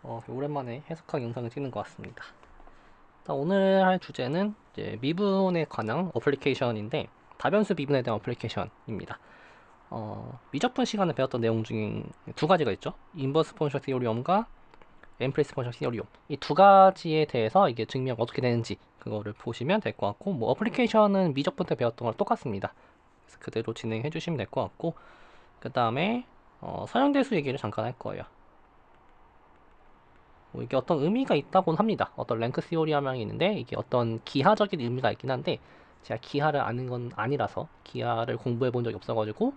오랜만에 해석학 영상을 찍는 것 같습니다. 오늘 할 주제는 이제 미분에 관한 어플리케이션인데 다변수 미분에 대한 어플리케이션입니다. 미적분 시간에 배웠던 내용 중에 두 가지가 있죠. 인버스 폰션 티오리엄과 엠프리스 폰션 티오리엄. 이 두 가지에 대해서 이게 증명 어떻게 되는지 그거를 보시면 될 것 같고, 뭐 어플리케이션은 미적분 때 배웠던 거랑 똑같습니다. 그래서 그대로 진행해 주시면 될 것 같고, 그 다음에 선형대수 얘기를 잠깐 할 거예요. 뭐 이게 어떤 의미가 있다고는 합니다. 어떤 랭크 시오리아망이 있는데 이게 어떤 기하적인 의미가 있긴 한데 제가 기하를 아는 건 아니라서 기하를 공부해 본 적이 없어가지고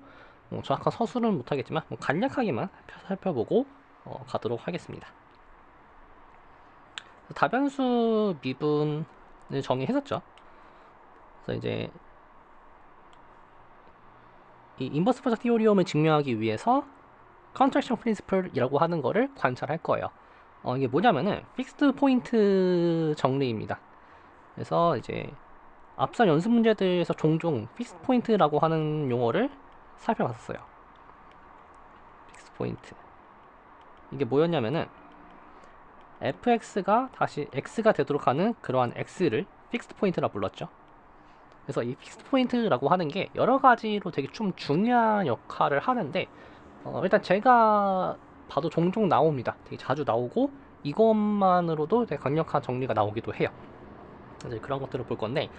정확한 서술은 못하겠지만 간략하게만 살펴보고 가도록 하겠습니다. 다변수 미분을 정의했었죠. 그래서 이제 이 인버스 퍼져 티오리움을 증명하기 위해서 컨트랙션 프린시플이라고 하는 거를 관찰할 거예요. 이게 뭐냐면은 픽스드 포인트 정리입니다. 그래서 이제 앞선 연습 문제들에서 종종 픽스 포인트라고 하는 용어를 살펴봤었어요. 픽스 포인트. 이게 뭐였냐면은 fx가 다시 x가 되도록 하는 그러한 x를 픽스드 포인트라 불렀죠. 그래서 이 픽스드 포인트라고 하는 게 여러 가지로 되게 좀 중요한 역할을 하는데 일단 제가 봐도 종종 나옵니다. 되게 자주 나오고 이것만으로도 되게 강력한 정리가 나오기도 해요. 이제 그런 것들을 볼 건데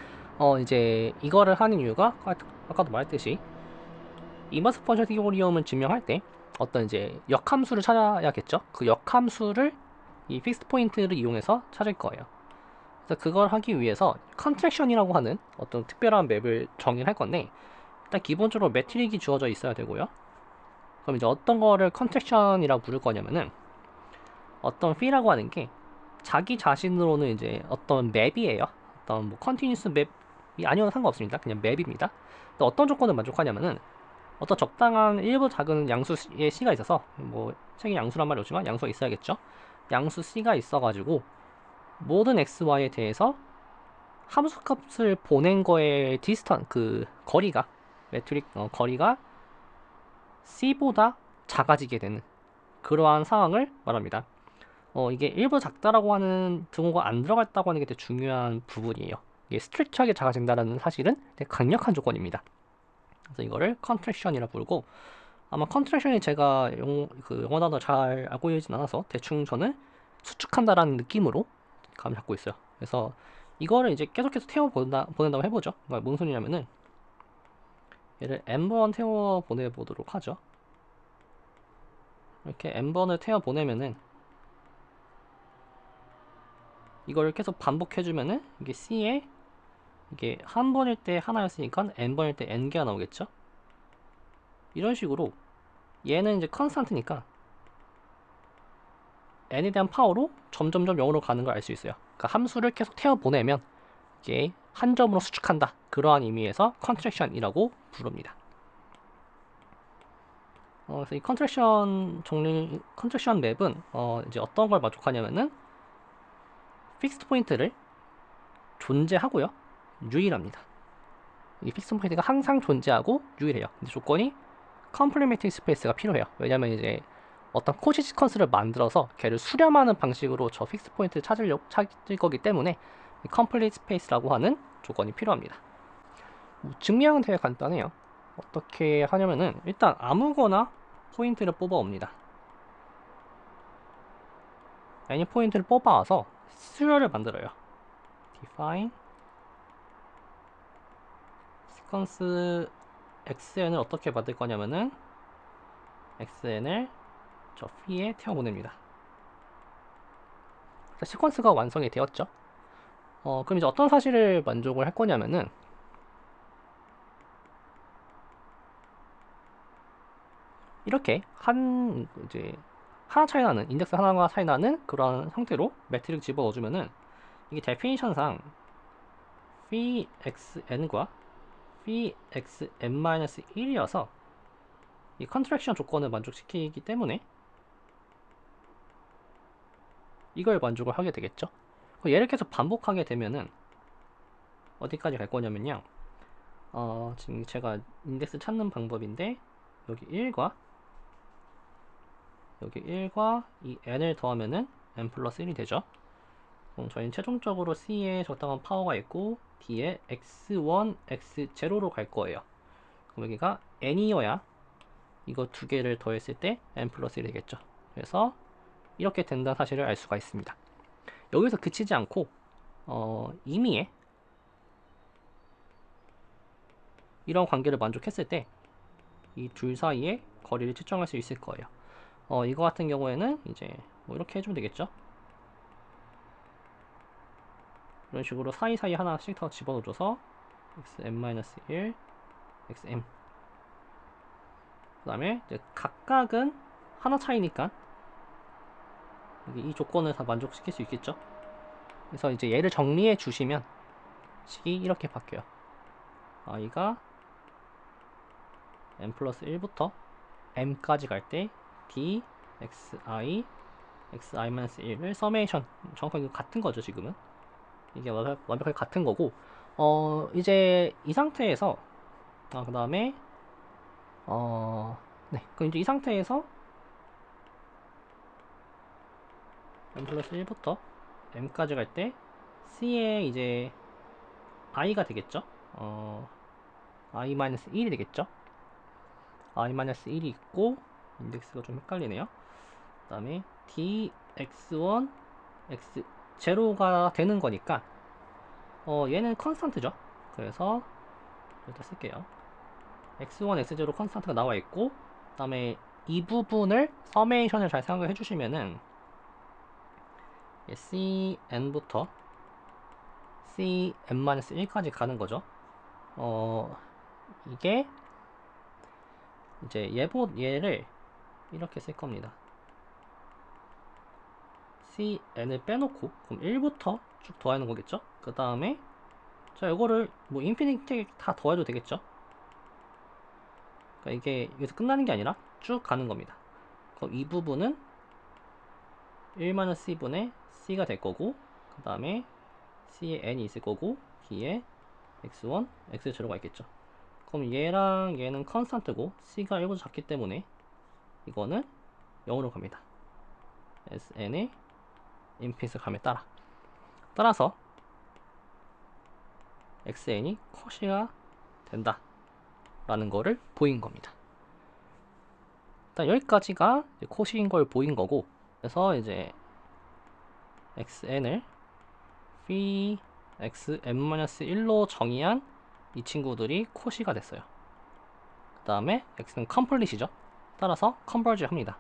이제 이거를 하는 이유가 아까도 말했듯이 이머스 펀션 티오리움을 증명할 때 어떤 이제 역함수를 찾아야겠죠. 그 역함수를 이 픽스드 포인트를 이용해서 찾을 거예요. 그래서 그걸 하기 위해서 컨트랙션이라고 하는 어떤 특별한 맵을 정의할 건데 일단 기본적으로 매트릭이 주어져 있어야 되고요. 그럼 이제 어떤 거를 컨트랙션이라고 부를 거냐면은 어떤 P라고 하는 게 자기 자신으로는 이제 어떤 맵이에요. 어떤 뭐 컨티뉴스 맵이 아니어도 상관없습니다. 그냥 맵입니다. 또 어떤 조건을 만족하냐면은 어떤 적당한 일부 작은 양수의 C가 있어서 뭐 책에 양수란 말이 없지만 양수가 있어야겠죠. 양수 C가 있어가지고 모든 XY에 대해서 함수값을 보낸 거에 그 거리가 매트릭 거리가 C보다 작아지게 되는 그러한 상황을 말합니다. 이게 일부 작다라고 하는 등호가 안 들어갔다고 하는 게 되게 중요한 부분이에요. 이게 스트릭트하게 작아진다는 사실은 되게 강력한 조건입니다. 그래서 이거를 컨트랙션이라 부르고 아마 컨트랙션이 제가 영어 단어 잘 알고 있진 않아서 대충 저는 수축한다라는 느낌으로 감 잡고 있어요. 그래서 이거를 이제 계속해서 보낸다고 해보죠. 그러니까 무슨 소리냐면은 얘를 n번 태워 보내보도록 하죠. 이렇게 n번을 태워 보내면은 이걸 계속 반복해주면은 이게 C에 이게 한 번일 때 하나였으니까 n번일 때 n개가 나오겠죠. 이런 식으로 얘는 이제 컨스탄트니까 n에 대한 파워로 점점점 0으로 가는 걸 알 수 있어요. 그러니까 함수를 계속 태워 보내면 이게 한 점으로 수축한다. 그러한 의미에서 컨트랙션이라고 부릅니다. 그래서 이 컨트랙션 맵은 이제 어떤 걸 만족하냐면은 픽스드 포인트를 존재하고요. 유일합니다. 이 픽스드 포인트가 항상 존재하고 유일해요. 근데 조건이 컴플리멘터리 스페이스가 필요해요. 왜냐면 이제 어떤 코시 시퀀스를 만들어서 걔를 수렴하는 방식으로 저 픽스 포인트를 찾을 거기 때문에 컴플리트 스페이스라고 하는 조건이 필요합니다. 증명은 되게 간단해요. 어떻게 하냐면은 일단 아무거나 포인트를 뽑아 옵니다. 애니 포인트를 뽑아와서 수열을 만들어요. define 시퀀스 xn을 어떻게 만들 거냐면은 xn을 저 p에 태워 보냅니다. 시퀀스가 완성이 되었죠. 그럼 이제 어떤 사실을 만족을 할 거냐면은 이렇게 이제 하나 차이 나는 인덱스 하나가 차이 나는 그런 형태로 매트릭 집어 넣어주면은 이게 데피니션상 phi xn과 phi xn-1이어서 이 컨트랙션 조건을 만족시키기 때문에 이걸 만족을 하게 되겠죠. 얘를 계속 반복하게 되면은 어디까지 갈 거냐면요. 지금 제가 인덱스 찾는 방법인데 여기 1과 여기 1과 이 n을 더하면은 n 플러스 1이 되죠. 그럼 저희는 최종적으로 c에 적당한 파워가 있고 d에 x1, x0로 갈 거예요. 그럼 여기가 n이어야 이거 두 개를 더했을 때 n 플러스 1이 되겠죠. 그래서 이렇게 된다는 사실을 알 수가 있습니다. 여기서 그치지 않고 임의의 이런 관계를 만족했을 때 이 둘 사이의 거리를 측정할 수 있을 거예요. 이거 같은 경우에는 이제 뭐 이렇게 해주면 되겠죠. 이런 식으로 사이사이 하나씩 더 집어넣어줘서 xm-1, xm. 그 다음에 이제 각각은 하나 차이니까 이 조건을 다 만족시킬 수 있겠죠. 그래서 이제 얘를 정리해 주시면 식이 이렇게 바뀌어요. i가 n 플러스 1부터 m까지 갈 때 d, xi, xi-1을 서메이션, 정확하게 같은 거죠. 지금은 이게 완벽하게 같은 거고, 이제 이 상태에서 그 다음에 네, 그럼 이제 이 상태에서 n 플러스 1부터 m까지 갈 때 c의 이제 i가 되겠죠. i-1이 되겠죠. i-1이 있고 인덱스가 좀 헷갈리네요. 그 다음에 dx1, x0가 되는 거니까 얘는 컨스탄트죠. 그래서 여기다 쓸게요. x1, x0 컨스탄트가 나와 있고, 그 다음에 이 부분을 서메이션을 잘 생각해 주시면은 cn부터 cn-1까지 가는 거죠. 이게 이제 얘를 이렇게 쓸 겁니다. cn을 빼놓고 그럼 1부터 쭉 더하는 거겠죠. 그 다음에 자 이거를 뭐 인피니티 다 더해도 되겠죠. 그러니까 이게 여기서 끝나는 게 아니라 쭉 가는 겁니다. 그럼 이 부분은 1-c분의 c가 될 거고, 그 다음에 c에 n이 있을 거고 d에 x1, x0가 있겠죠. 그럼 얘랑 얘는 컨스탄트고 c가 1보다 작기 때문에 이거는 0으로 갑니다. sn의 인피니트 감에 따라서 xn이 컷이가 된다 라는 거를 보인 겁니다. 일단 여기까지가 컷인 걸 보인 거고, 그래서 이제 xn을 phi xn-1로 정의한 이 친구들이 컷이가 됐어요. 그 다음에 x는 컴플릿이죠. 따라서 컨버지 합니다.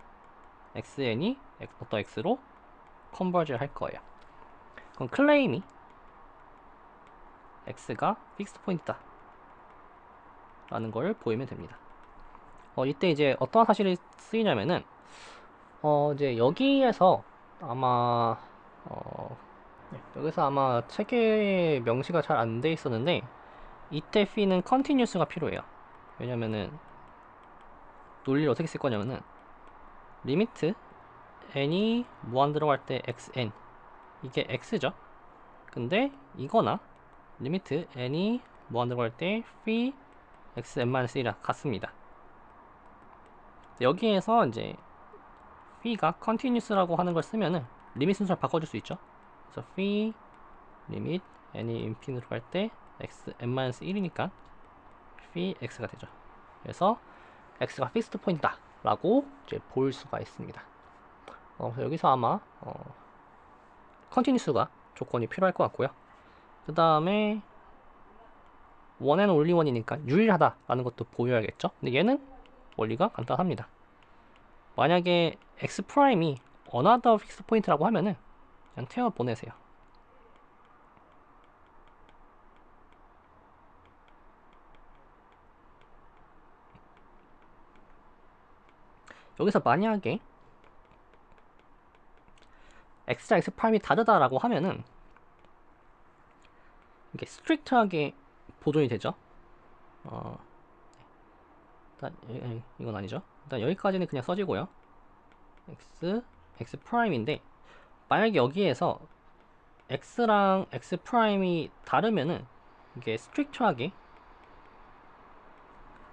xn이 어떤 x로 컨버지를 할 거예요. 그럼 클레임이 x가 픽스드 포인트다 라는 걸 보이면 됩니다. 이때 이제 어떠한 사실이 쓰이냐면은 이제 여기에서 아마 여기서 아마 체계의 명시가 잘 안 돼 있었는데 이때 p는 컨티뉴스가 필요해요. 왜냐면은 논리를 어떻게 쓸 거냐면은 리미트 n이 무한 들어갈 때 xn 이게 x죠. 근데 이거나 리미트 n이 무한 들어갈 때 phi xn-1이랑 같습니다. 여기에서 이제 phi가 continuous라고 하는 걸 쓰면은 리밋 순서를 바꿔줄 수 있죠. 그래서 phi 리밋 n이 인피니트로 갈 때 xn-1이니까 phi x가 되죠. 그래서 x가 픽스드 포인트다 라고 이제 볼 수가 있습니다. 그래서 여기서 아마 컨티뉴스가 조건이 필요할 것 같고요. 그 다음에 원앤 올리 원이니까 유일하다 라는 것도 보여야겠죠. 근데 얘는 원리가 간단합니다. 만약에 x 프라임이 another fixed point라고 하면은 그냥 태워 보내세요. 여기서 만약에 x랑 x 프라임이 다르다라고 하면은 이게 스트릭트하게 보존이 되죠. 일단 이건 아니죠. 일단 여기까지는 그냥 써지고요. x 프라임인데 만약에 여기에서 x랑 x 프라임이 다르면은 이게 스트릭트하게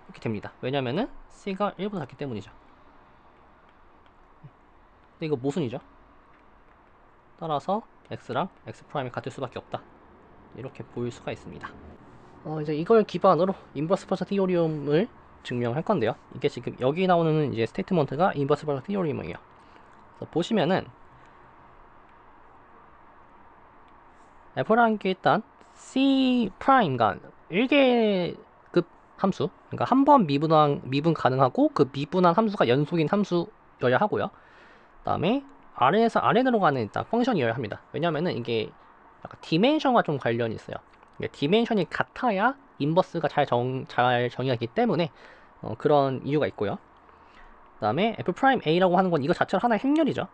이렇게 됩니다. 왜냐면은 c가 1보다 작기 때문이죠. 근데 이거 모순이죠. 따라서 x랑 x 프라임이 같을 수밖에 없다. 이렇게 보일 수가 있습니다. 이제 이걸 기반으로 인버스 버저 티오리움을 증명할 건데요. 이게 지금 여기 나오는 이제 스테이트먼트가 인버스 버저 티오리움이에요. 그래서 보시면은 f라는 게 일단 c 프라임과 1계급 함수, 그러니까 한 번 미분 가능하고 그 미분한 함수가 연속인 함수여야 하고요. 그다음에 아래에서 아래 내려가는 일단 펑션이어야 합니다. 왜냐면은 이게 약간 디멘션과 좀 관련이 있어요. 디멘션이 같아야 인버스가 잘 정의하기 때문에 그런 이유가 있고요. 그 다음에 f'A라고 하는 건 이거 자체로 하나의 행렬이죠.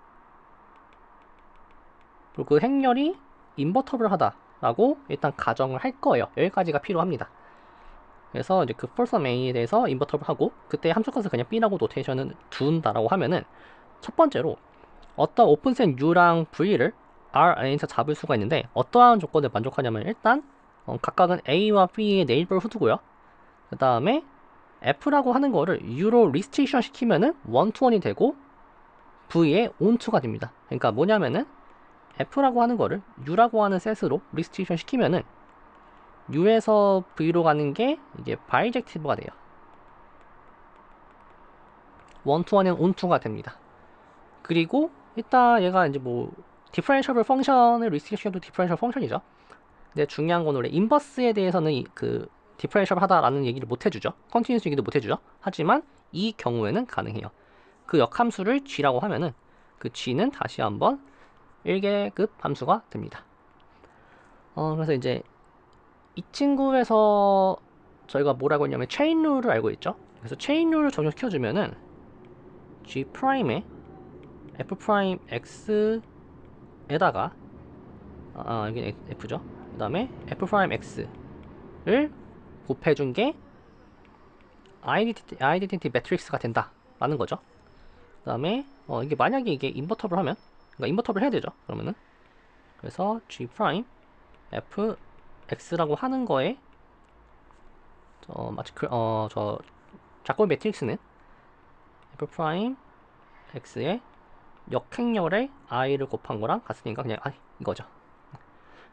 그리고 그 행렬이 인버터블하다라고 일단 가정을 할 거예요. 여기까지가 필요합니다. 그래서 이제 그 폴섬 A에 대해서 인버터블하고 그때 함수 값을 그냥 B라고 노테이션을 둔다라고 하면은 첫 번째로 어떤 오픈셋 U랑 V를 R 안에서 잡을 수가 있는데 어떠한 조건을 만족하냐면 일단 각각은 A와 B의 네이버후드고요. 그 다음에 F라고 하는 거를 U로 리스트레이션 시키면은 1-1이 되고 V의 on2가 됩니다. 그러니까 뭐냐면은 F라고 하는 거를 U라고 하는 셋으로 리스트레이션 시키면은 U에서 V로 가는 게 이게 바이젝티브가 돼요. 1-1은 on2가 됩니다. 그리고 일단 얘가 이제 뭐 디퍼런셜 펑션을 리스트레이션도 디퍼런셜 펑션이죠. 근데 중요한 건 원래 인버스에 대해서는 그 디퍼런셜 하다라는 얘기를 못 해주죠. 컨티뉴스 얘기도 못 해주죠. 하지만 이 경우에는 가능해요. 그 역함수를 g라고 하면은 그 g는 다시 한번 1계급 함수가 됩니다. 그래서 이제 이 친구에서 저희가 뭐라고 했냐면 체인 룰을 알고 있죠. 그래서 체인 룰을 적용시켜주면은 g 프라임에 f 프라임 x에다가 여기 f죠. 그 다음에 f 프라임 x를 곱해준 게 아이덴티티 매트릭스가 된다라는 거죠. 그 다음에 이게 만약에 이게 인버터블 하면, 그러니까 인버터블 해야 되죠. 그러면은 그래서 g 프라임 f x라고 하는 거에 마치 저 작골 매트릭스는 f 프라임 x의 역행렬에 i를 곱한 거랑 같으니까 그냥 이거죠.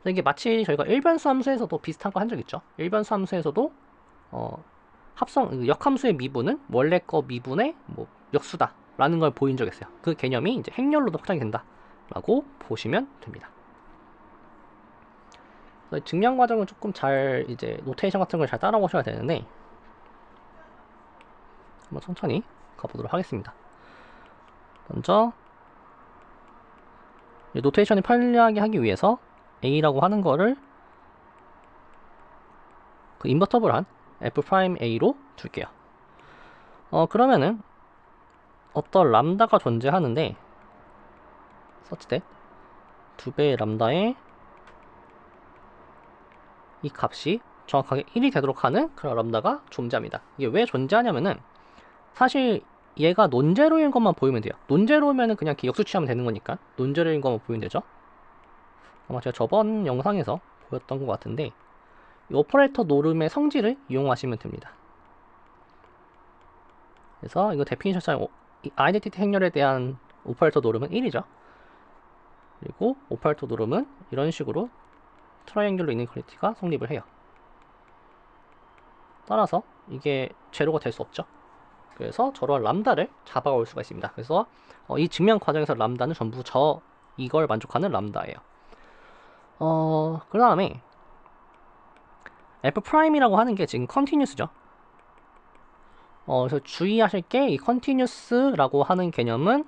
이게 마치 저희가 일변수 함수에서도 비슷한 거 한 적 있죠. 일변수 함수에서도 역함수의 미분은 원래 거 미분의 뭐 역수다 라는 걸 보인 적 있어요. 그 개념이 이제 행렬로도 확장이 된다 라고 보시면 됩니다. 증명 과정은 조금 잘 이제 노테이션 같은 걸 잘 따라오셔야 되는데 한번 천천히 가보도록 하겠습니다. 먼저 노테이션이 편리하게 하기 위해서 A라고 하는 거를 그 인버터블한 F'A로 둘게요. 그러면은 어떤 람다가 존재하는데 such that 2배의 람다에 이 값이 정확하게 1이 되도록 하는 그런 람다가 존재합니다. 이게 왜 존재하냐면은 사실 얘가 논제로인 것만 보이면 돼요. 논제로면은 그냥 역수 취하면 되는 거니까 논제로인 것만 보이면 되죠. 아마 제가 저번 영상에서 보였던 것 같은데 이 오퍼레이터 노름의 성질을 이용하시면 됩니다. 그래서 이거 데피니션상 아이덴티티 행렬에 대한 오퍼레이터 노름은 1이죠. 그리고 오퍼레이터 노름은 이런 식으로 트라이앵귤러 이니퀄리티가 성립을 해요. 따라서 이게 제로가 될 수 없죠. 그래서 저러한 람다를 잡아올 수가 있습니다. 그래서 이 증명 과정에서 람다는 전부 이걸 만족하는 람다예요. 그 다음에 F'이라고 하는 게 지금 컨티뉴스죠. 그래서 주의하실 게 이 컨티뉴스라고 하는 개념은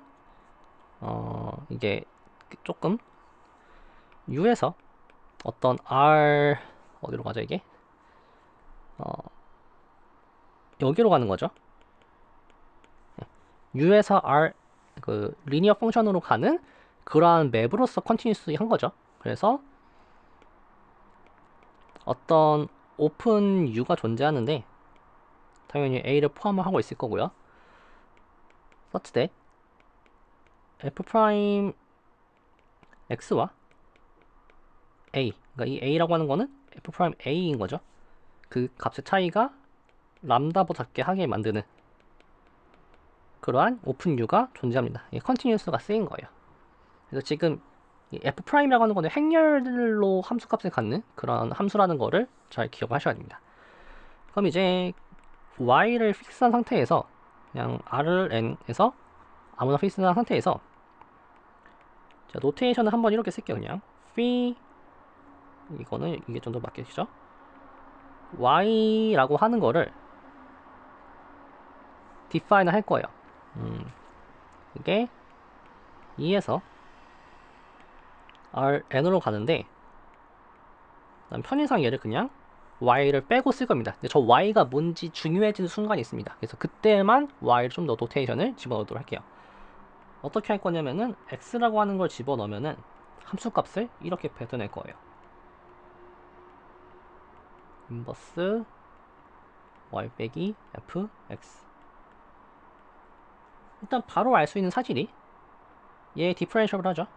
이게 조금 U에서 어떤 R 어디로 가죠 이게? 여기로 가는 거죠. U에서 R 그 리니어 펑션으로 가는 그러한 맵으로서 컨티뉴스 한 거죠. 그래서 어떤 오픈 U가 존재하는데 당연히 A를 포함하고 있을 거고요. such that F' X와 A, 그러니까 이 A라고 하는 거는 F' A인 거죠. 그 값의 차이가 람다보다 작게 하게 만드는 그러한 오픈U가 존재합니다. 이 컨티뉴스가 쓰인 거예요. 그래서 지금 이 F'이라고 하는 거는 행렬로 함수값을 갖는 그런 함수라는 거를 잘 기억하셔야 됩니다. 그럼 이제 y를 픽스한 상태에서 그냥 rn에서 아무나 픽스한 상태에서 자, 노테이션을 한번 이렇게 쓸게요. 그냥 phi 이거는 이게 좀 더 맞겠죠? y라고 하는 거를 define 할 거예요. 이게 2에서 rn으로 가는데 편의상 얘를 그냥 y를 빼고 쓸 겁니다. 근데 저 y가 뭔지 중요해지는 순간이 있습니다. 그래서 그때만 y를 좀 더 노테이션을 집어넣도록 할게요. 어떻게 할 거냐면은 x라고 하는 걸 집어넣으면은 함수값을 이렇게 뱉어낼 거예요. 인버스 y 빼기 fx. 일단 바로 알 수 있는 사실이 얘 디퍼렌셜을 하죠.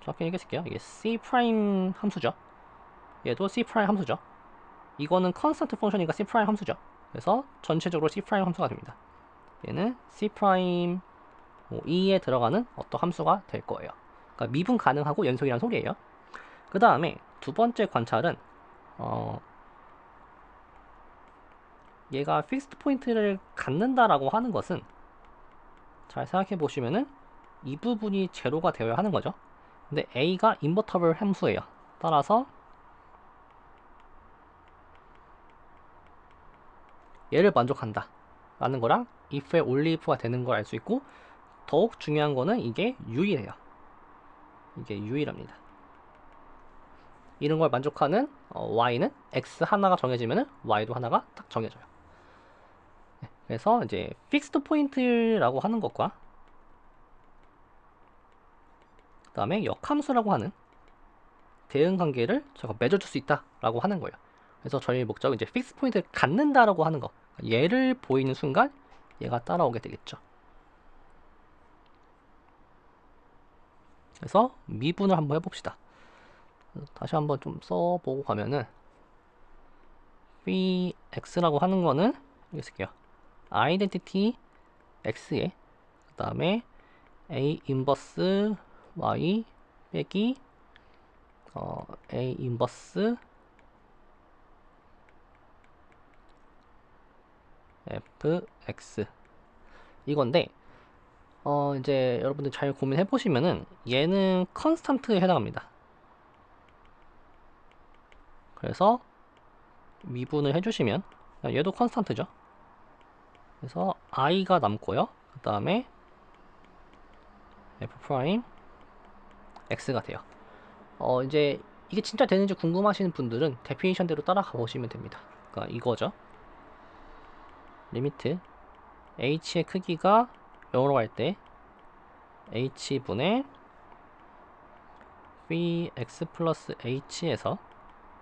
정확히 얘기했을게요. 이게 c 프라임 함수죠. 얘도 c 프라임 함수죠. 이거는 컨스턴트 펑션이니까 c 프라임 함수죠. 그래서 전체적으로 c 프라임 함수가 됩니다. 얘는 c 프라임 2에 들어가는 어떤 함수가 될 거예요. 그러니까 미분 가능하고 연속이라는 소리예요. 그 다음에 두 번째 관찰은 얘가 픽스드 포인트를 갖는다라고 하는 것은 잘 생각해 보시면은 이 부분이 제로가 되어야 하는 거죠. 근데 a가 인버터블 함수예요. 따라서 얘를 만족한다 라는 거랑 if에 only if가 되는 걸 알 수 있고, 더욱 중요한 거는 이게 유일해요. 이게 유일합니다. 이런 걸 만족하는 y는 x 하나가 정해지면은 y도 하나가 딱 정해져요. 네, 그래서 이제 픽스드 포인트라고 하는 것과 그 다음에 역함수라고 하는 대응 관계를 제가 맺어줄 수 있다라고 하는 거예요. 그래서 저희 목적은 이제 픽스 포인트를 갖는다라고 하는 거. 얘를 보이는 순간 얘가 따라오게 되겠죠. 그래서 미분을 한번 해봅시다. 다시 한번 좀 써보고 가면은 phi x라고 하는 거는 이렇게 쓸게요. identity x에 그 다음에 a 인버스 y 빼기 a 인버스 fx 이건데 이제 여러분들 잘 고민해 보시면은 얘는 컨스탄트에 해당합니다. 그래서 미분을 해주시면 얘도 컨스탄트죠. 그래서 i가 남고요. 그 다음에 f 프라임 x가 돼요. 이제 이게 진짜 되는지 궁금하시는 분들은 데피니션대로 따라가 보시면 됩니다. 그러니까 이거죠. 리미트 h의 크기가 0으로 갈 때 h분의 phi x 플러스 h에서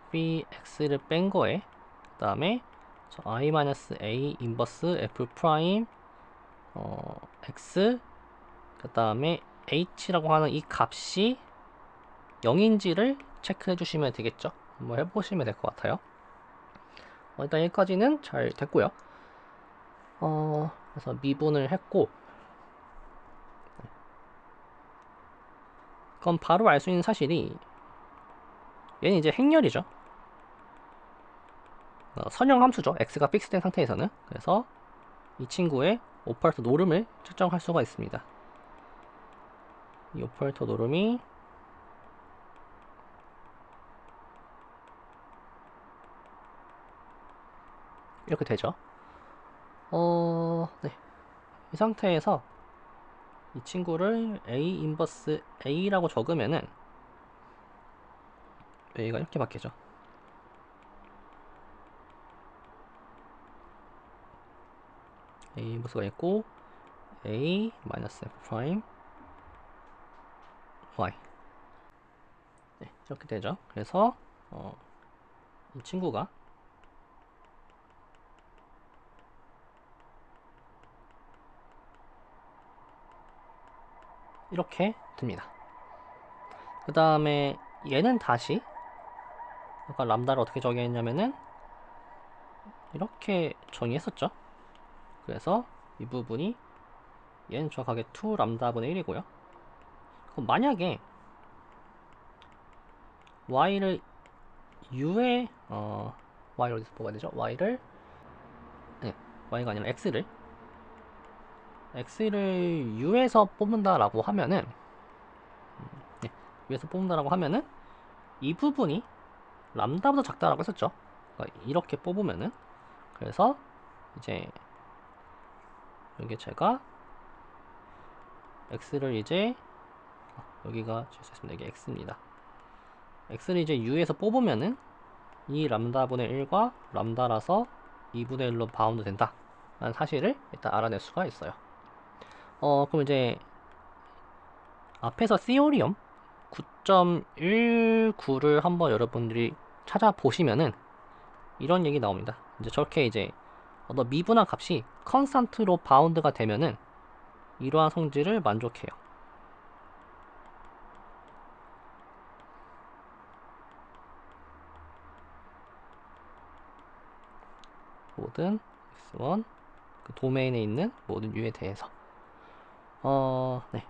phi x를 뺀 거에 그 다음에 i-a 인버스 f 프라임 x 그 다음에 h라고 하는 이 값이 0인지를 체크해 주시면 되겠죠. 한번 해보시면 될 것 같아요. 일단 여기까지는 잘 됐고요. 그래서 미분을 했고, 그럼 바로 알 수 있는 사실이 얘는 이제 행렬이죠. 선형 함수죠. x가 픽스된 상태에서는. 그래서 이 친구의 오퍼레이터 노름을 측정할 수가 있습니다. 이 오퍼레이터 노름이 이렇게 되죠. 네. 이 상태에서 이 친구를 a 인버스 a라고 적으면은 a가 이렇게 바뀌죠. a 인버스가 있고 a 마이너스 f 프라임 y 네, 이렇게 되죠. 그래서 이 친구가 이렇게 됩니다. 그 다음에 얘는 다시 아까 람다를 어떻게 정의했냐면은 이렇게 정의했었죠. 그래서 이 부분이 얘는 정확하게 2 람다분의 1이고요. 그럼 만약에 y를 u에 y를 어디서 뽑아야 되죠? y를 y가 아니라 x를 u에서 뽑는다라고 하면은 u에서 뽑는다라고 하면은 이 부분이 람다보다 작다라고 했었죠. 그러니까 이렇게 뽑으면은 그래서 이제 여기 제가 x를 이제 여기가 실수했습니다. 이게 x입니다. x를 이제 u에서 뽑으면은 이 람다분의 1과 람다라서 2분의 1로 바운드 된다 라는 사실을 일단 알아낼 수가 있어요. 그럼 이제 앞에서 시오리엄 9.19를 한번 여러분들이 찾아보시면은 이런 얘기 나옵니다. 이제 저렇게 이제 어떤 미분한 값이 컨스탄트로 바운드가 되면은 이러한 성질을 만족해요. 모든 x1 그 도메인에 있는 모든 u에 대해서 네.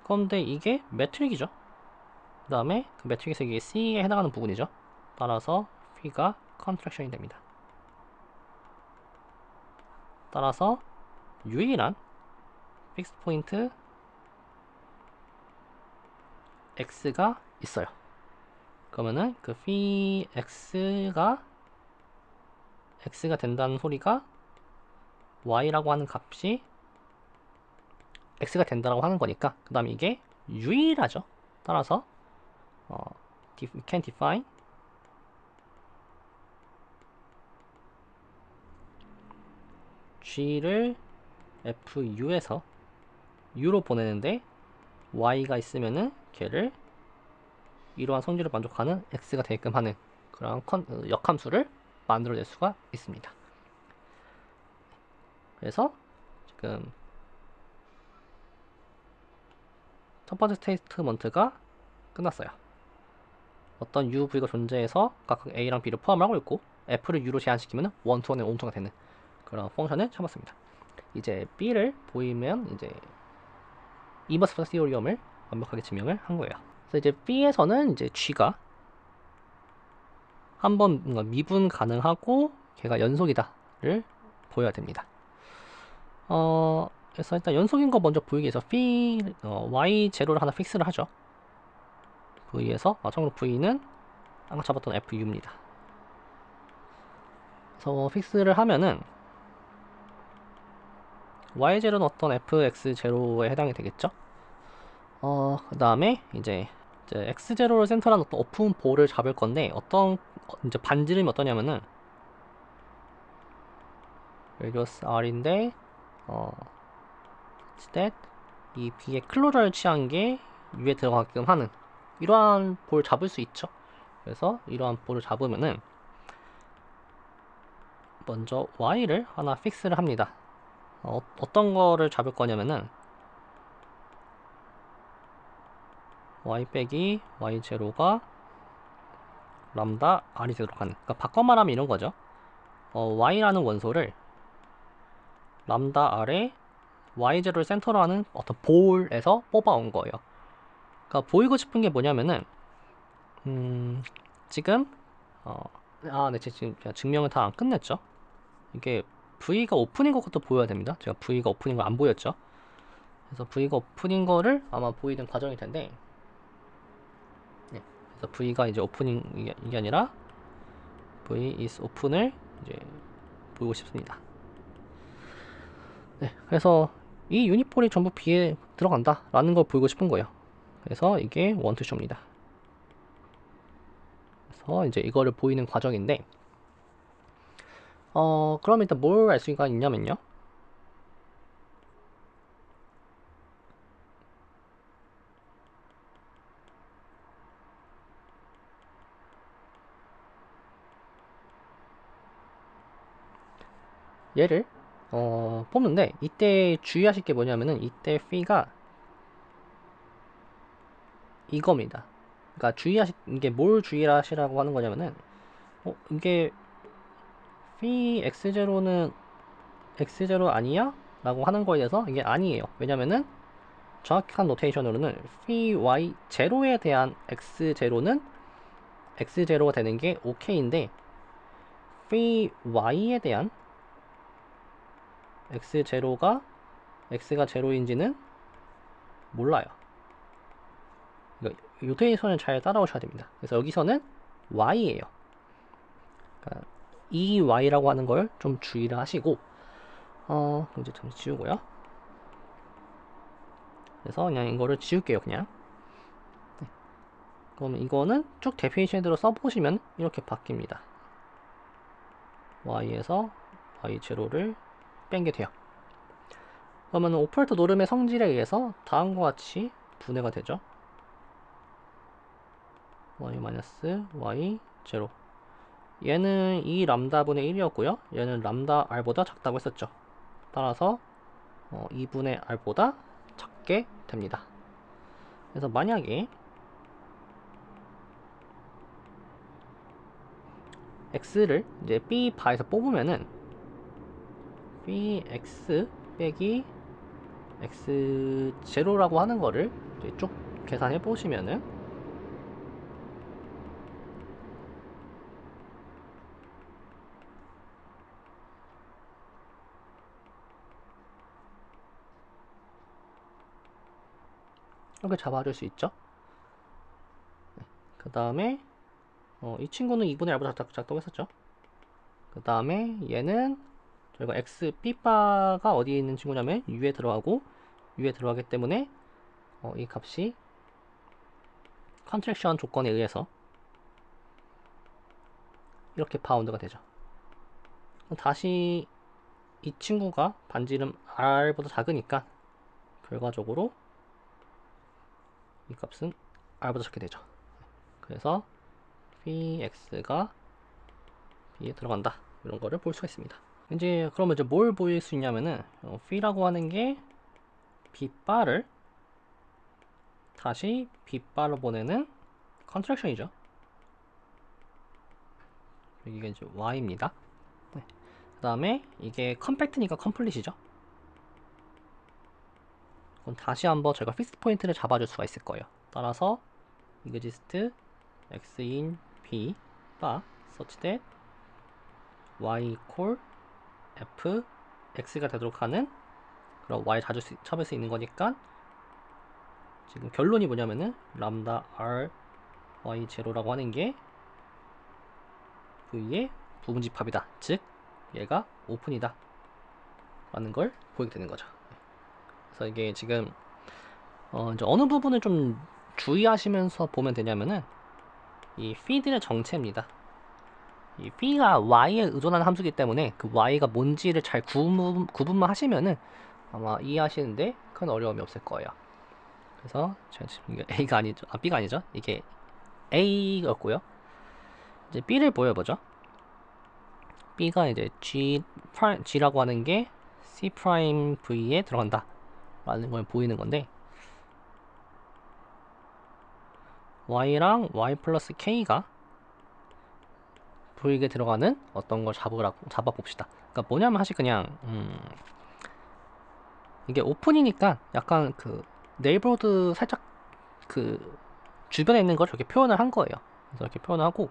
그런데 이게 매트릭이죠. 그 다음에 그 매트릭에서 이게 C에 해당하는 부분이죠. 따라서 P가 컨트랙션이 됩니다. 따라서 유일한 픽스 포인트 X가 있어요. 그러면은 그 phi X가 된다는 소리가 Y라고 하는 값이 X가 된다라고 하는 거니까 그 다음에 이게 유일하죠. 따라서 we can define G를 FU에서 U로 보내는데 Y가 있으면은 걔를 이러한 성질을 만족하는 X가 되게끔 하는 그런 역함수를 만들어낼 수가 있습니다. 그래서 지금 첫 번째 스테이트먼트가 끝났어요. 어떤 U, V가 존재해서 각각 A랑 B를 포함하고 있고 F를 U로 제한시키면 1, 2는 온투가 되는 그런 펑션을 잡았습니다. 이제 B를 보이면 이제 이머스퍼 시오리엄을 완벽하게 증명을 한 거예요. 그래서 이제 B에서는 이제 G가 한번 뭔가 미분 가능하고 걔가 연속이다를 보여야 됩니다. 그래서 일단 연속인 거 먼저 보이기 위해서 y 제로를 하나 픽스를 하죠. v에서 참고로 v는 아까 잡았던 fu입니다. 그래서 픽스를 하면은 y 제로는 어떤 fx 제로에 해당이 되겠죠. 그 다음에 이제 x 제로를 센터로 한 어떤 오픈 볼을 잡을 건데 어떤 이제 반지름이 어떠냐면은 radius r인데 that 이 b의 클로저를 취한 게 U에 들어가게끔 하는 이러한 볼 잡을 수 있죠. 그래서 이러한 볼을 잡으면은 먼저 Y를 하나 픽스를 합니다. 어떤 거를 잡을 거냐면은 Y 빼기 Y0가 람다 R이 되도록 하는, 그러니까 바꿔 말하면 이런 거죠. Y라는 원소를 람다 R에 Y0를 센터로 하는 어떤 볼에서 뽑아온 거예요. 그러니까 보이고 싶은 게 뭐냐면은 지금 네, 지금 증명을 다 안 끝냈죠. 이게 V가 오픈인 것도 보여야 됩니다. 제가 V가 오픈인 걸 안 보였죠. 그래서 V가 오픈인 거를 아마 보이는 과정일 텐데, 네. 그래서 V가 이제 오픈인 이게 아니라 V is open을 이제 보이고 싶습니다. 네. 그래서 이 유니폴이 전부 B에 들어간다라는 걸 보이고 싶은 거예요. 그래서 이게 원투쇼입니다. 그래서 이제 이거를 보이는 과정인데, 그럼 일단 뭘 알 수가 있냐면요. 얘를 뽑는데 이때 주의하실 게 뭐냐면은 이때 phi가 이겁니다. 그러니까 이게 뭘 주의하시라고 하는 거냐면은 이게 phi x0는 x0 아니야? 라고 하는 거에 대해서 이게 아니에요. 왜냐면은 정확한 노테이션으로는 phi y 제로에 대한 x0는 x0가 되는 게 OK인데 phi y에 대한 x0가 x가 제로인지는 몰라요. 그러니까 노테이션을 잘 따라오셔야 됩니다. 그래서 여기서는 y예요. 그러니까 이 y라고 하는 걸 좀 주의를 하시고 이제 잠시 지우고요. 그래서 그냥 이거를 지울게요. 그냥. 네. 그러면 이거는 쭉 데피니션대로 써보시면 이렇게 바뀝니다. y에서 y0를 뺀 게 돼요. 그러면 오퍼레이터 노름의 성질에 의해서 다음과 같이 분해가 되죠. y-y0. 얘는 2 람다분의 1이었고요. 얘는 람다 r보다 작다고 했었죠. 따라서 2분의 r보다 작게 됩니다. 그래서 만약에 x를 이제 b 바에서 뽑으면은 bx 빼기 x0라고 하는 거를 이제 쭉 계산해 보시면은 이렇게 잡아줄 수 있죠. 그 다음에 이 친구는 2분의 r보다 작다고 했었죠. 그 다음에 얘는 저희가 x b바가 어디에 있는 친구냐면 u에 들어가고 u에 들어가기 때문에 이 값이 컨트랙션 조건에 의해서 이렇게 바운드가 되죠. 다시 이 친구가 반지름 r보다 작으니까 결과적으로 이 값은 r보다 작게 되죠. 그래서 px가 b에 들어간다, 이런 거를 볼 수가 있습니다. 이제 그러면 이제 뭘 보일 수 있냐면은 p라고 하는 게 b바를 다시 b바로 보내는 컨트랙션이죠. 이게 이제 y입니다. 네. 그 다음에 이게 컴팩트니까 컴플릿이죠. 그럼 다시 한번 저희가 픽스 포인트를 잡아줄 수가 있을 거예요. 따라서 exist x in b 바 such that y equal f x가 되도록 하는 그런 y 잡을 수 있는 거니까 지금 결론이 뭐냐면은 람다 r y0라고 하는 게 v의 부분집합이다. 즉 얘가 오픈이다 라는 걸 보이게 되는 거죠. 그래서 이게 지금 이제 어느 부분을 좀 주의하시면서 보면 되냐면은 이 feed의 정체입니다. 이 feed가 y에 의존하는 함수이기 때문에 그 y가 뭔지를 잘 구분만 하시면은 아마 이해하시는데 큰 어려움이 없을 거예요. 그래서 제가 지금 이게 a가 아니죠, b가 아니죠, 이게 a였고요. 이제 b를 보여보죠. b가 이제 g라고 하는 게 c'V에 들어간다 라는 걸 보이는 건데, y랑 y 플러스 k가 V에 들어가는 어떤 걸 잡아 봅시다. 그러니까 뭐냐면 사실 그냥 이게 오픈이니까 약간 그 네이버드 살짝 그 주변에 있는 걸 저렇게 표현을 한 거예요. 그래서 이렇게 표현하고,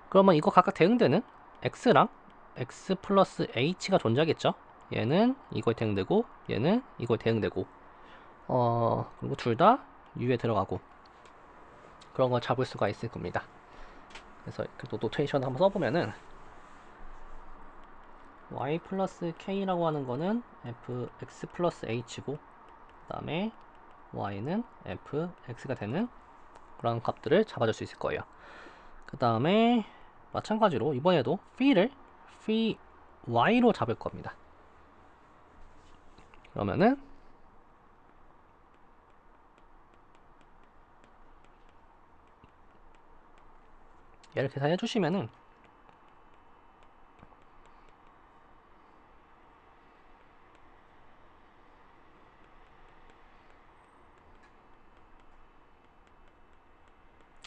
그러면 이거 각각 대응되는 x랑 x 플러스 h가 존재하겠죠. 얘는 이거에 대응되고 얘는 이거에 대응되고 그리고 둘 다 u에 들어가고 그런 걸 잡을 수가 있을 겁니다. 그래서 또 노테이션 한번 써보면은 y 플러스 k라고 하는 거는 fx 플러스 h고, 그 다음에 y는 fx가 되는 그런 값들을 잡아줄 수 있을 거예요. 그 다음에 마찬가지로 이번에도 p를 phi y로 잡을 겁니다. 그러면은 얘를 계산해 주시면은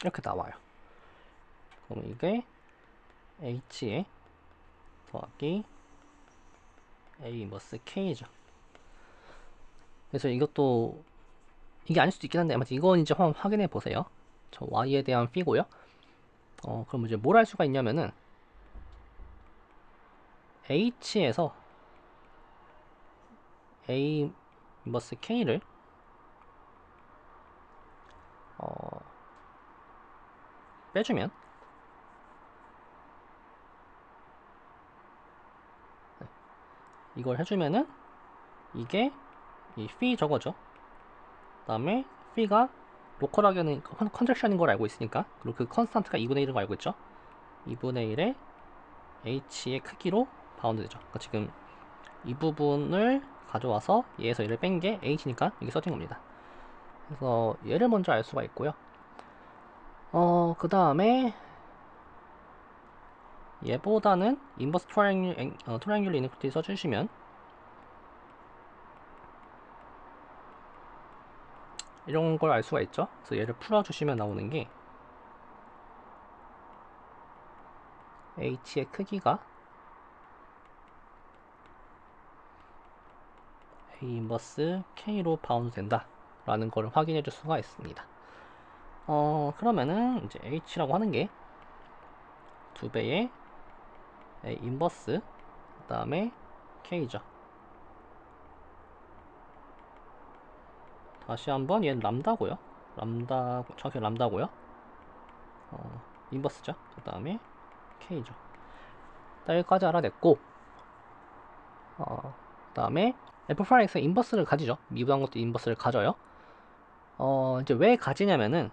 이렇게 나와요. 그럼 이게 h에 더하기 a 인버스 k죠. 그래서 이것도 이게 아닐 수도 있긴 한데 아무튼 이건 이제 한번 확인해 보세요. 저 y에 대한 p고요. 그럼 이제 뭘 할 수가 있냐면은 h에서 a 인버스 k를 빼주면 이걸 해주면은 이게 이 phi 저거죠. 그 다음에 phi가 로컬하게는 컨젝션인 걸 알고 있으니까, 그리고 그 컨스탄트가 2분의 1인 걸 알고 있죠. 2분의 1의 h의 크기로 바운드 되죠. 그러니까 지금 이 부분을 가져와서 얘에서 얘를 뺀 게 h니까 이게 써진 겁니다. 그래서 얘를 먼저 알 수가 있고요. 그 다음에 얘보다는 인버스 트라이앵귤 이니퀄리티 써주시면 이런 걸 알 수가 있죠. 그래서 얘를 풀어주시면 나오는 게 h의 크기가 a 인버스 k로 바운드 된다 라는 걸 확인해 줄 수가 있습니다. 그러면은 이제 h라고 하는 게 2배의 a 인버스 그 다음에 k죠. 다시 한번 얘는 람다고요. 정확히 람다고요. 인버스죠. 그 다음에 k죠. 여기까지 알아냈고, 그 다음에 f'(x의 인버스를 가지죠. 미분한 것도 인버스를 가져요. 이제 왜 가지냐면은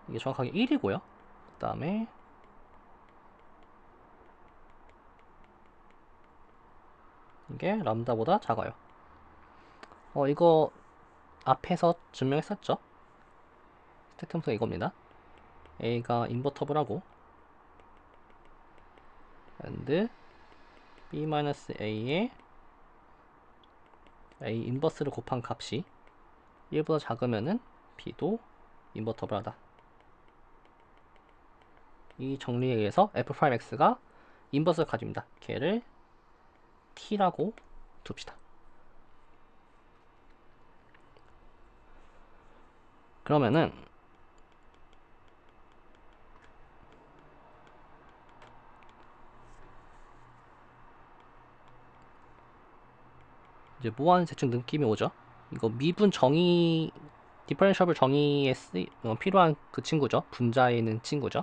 이게 정확하게 1이고요. 그 다음에 이게 람다보다 작아요. 이거 앞에서 증명했었죠. 스택텀스가 이겁니다. a가 인버터블하고 and b-a의 a 인버스를 곱한 값이 1보다 작으면은 b도 인버터블하다. 이 정리에 의해서 f'(x가 인버스를 가집니다. 걔를 t라고 둡시다. 그러면은 이제 무한 대충 느낌이 오죠. 이거 미분 정의 디퍼런셜 정의에 필요한 그 친구죠. 분자에 있는 친구죠.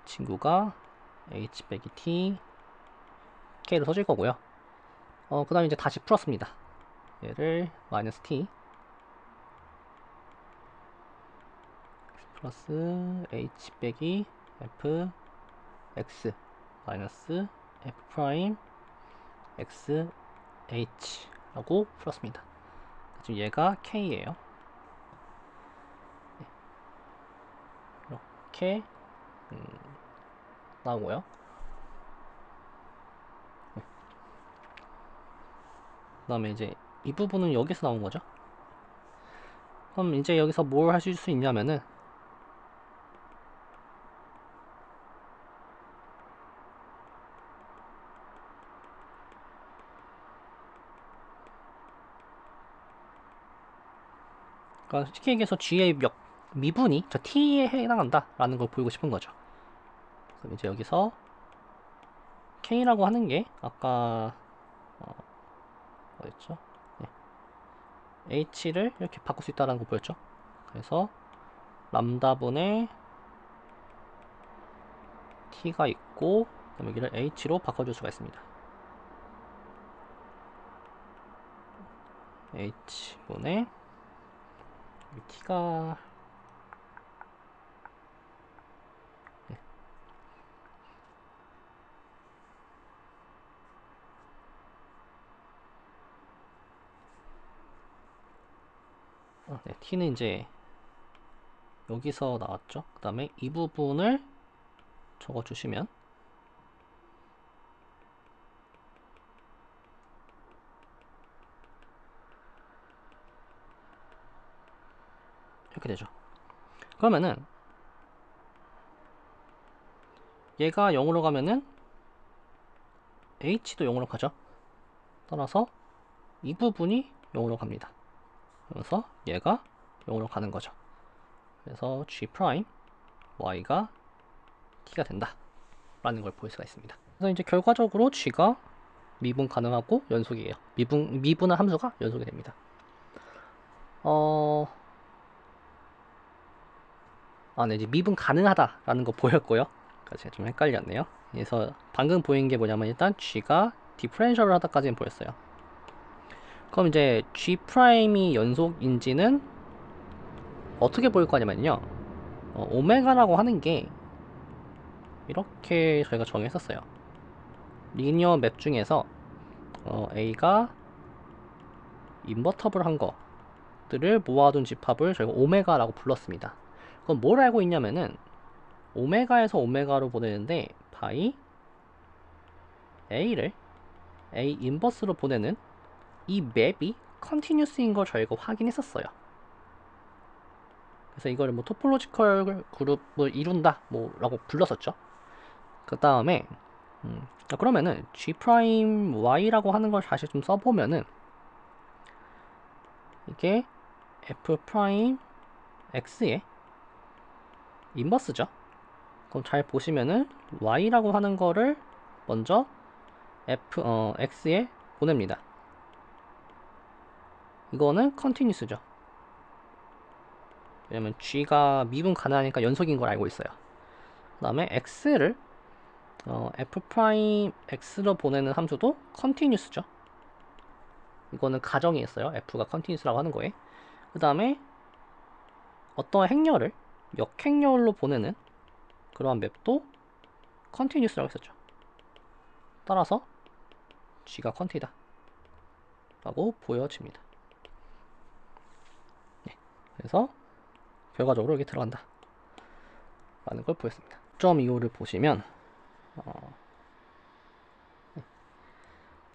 친구가 h 빼기 t k로 써질 거고요. 그 다음에 이제 다시 풀었습니다. 얘를 마이너스 t 플러스 h 빼기 f x 마이너스 f 프라임 x h 라고 풀었습니다. 지금 얘가 k예요. 이렇게 나오고요. 그 다음에 이제 이 부분은 여기서 나온 거죠. 그럼 이제 여기서 뭘 하실 수 있냐면은 그러니까 쉽게 얘기해서 g의 미분이 저 t에 해당한다 라는 걸 보이고 싶은 거죠. 그럼 이제 여기서 k라고 하는 게 아까 어딨죠? 네. h를 이렇게 바꿀 수 있다는 거 보였죠? 그래서 람다분의 t가 있고 그다음에 여기를 h로 바꿔줄 수가 있습니다. h분의 t가 네. 네, t는 이제 여기서 나왔죠. 그 다음에 이 부분을 적어주시면 이렇게 되죠. 그러면은 얘가 0으로 가면은 h도 0으로 가죠. 따라서 이 부분이 0으로 갑니다. 그래서 얘가 0으로 가는 거죠. 그래서 g 프라임 y가 t가 된다 라는 걸 볼 수가 있습니다. 그래서 이제 결과적으로 g가 미분 가능하고 연속이에요. 미분한 함수가 연속이 됩니다. 네, 이제 미분 가능하다라는 거 보였고요. 제가 좀 헷갈렸네요. 그래서 방금 보인 게 뭐냐면 일단 g가 디퍼렌셜을 하다까지는 보였어요. 그럼 이제 g 프라임이 연속인지는 어떻게 보일 거냐면요. 오메가라고 하는 게 이렇게 저희가 정했었어요. 리니어 맵 중에서 A가 인버터블한 것들을 모아둔 집합을 저희가 오메가라고 불렀습니다. 그럼 뭘 알고 있냐면은 오메가에서 오메가로 보내는데 바이 A를 A 인버스로 보내는 이 맵이 컨티뉴스인 걸 저희가 확인했었어요. 그래서 이걸 뭐 토폴로지컬 그룹을 이룬다 라고 불렀었죠. 그 다음에 그러면은 g 프라임 y라고 하는 걸 다시 좀 써보면은 이게 f 프라임 x의 인버스죠. 그럼 잘 보시면은 y라고 하는 거를 먼저 x에 보냅니다. 이거는 컨티뉴스죠. 왜냐면 g가 미분 가능하니까 연속인 걸 알고 있어요. 그 다음에 x를 f 프라임 x로 보내는 함수도 컨티뉴스죠. 이거는 가정이었어요. f가 컨티뉴스라고 하는 거에. 그 다음에 어떤 행렬을 역행렬로 보내는 그러한 맵도 컨티뉴스라고 했었죠. 따라서 g가 컨티다 라고 보여집니다. 네. 그래서 결과적으로 이렇게 들어간다 라는 걸 보였습니다. 6.25를 보시면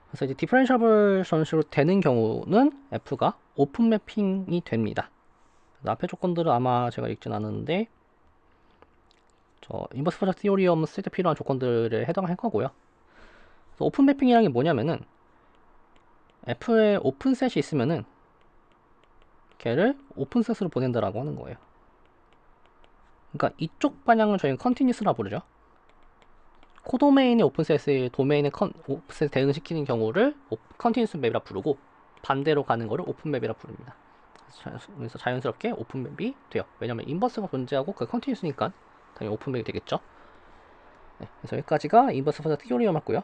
그래서 이제 디퍼렌셜 전식으로 되는 경우는 f가 오픈 매핑이 됩니다. 앞에 조건들은 아마 제가 읽진 않았는데 인버스 프로젝트 티오리엄 쓸 때 필요한 조건들에 해당할 거고요. 오픈 매핑이라는 게 뭐냐면은 f에 오픈셋이 있으면은 걔를 오픈셋으로 보낸다라고 하는 거예요. 그러니까 이쪽 방향을 저희는 컨티뉴스라 부르죠. 코도메인의 오픈셋을 도메인의 오픈셋 대응시키는 경우를 컨티뉴스 맵이라 부르고 반대로 가는 거를 오픈맵이라 부릅니다. 그래서 자연스럽게 오픈맵이 돼요. 왜냐면 인버스가 존재하고 그 컨티뉴스니까 당연히 오픈맵이 되겠죠. 네, 그래서 여기까지가 인버스 펀처 티오리엄 했고요.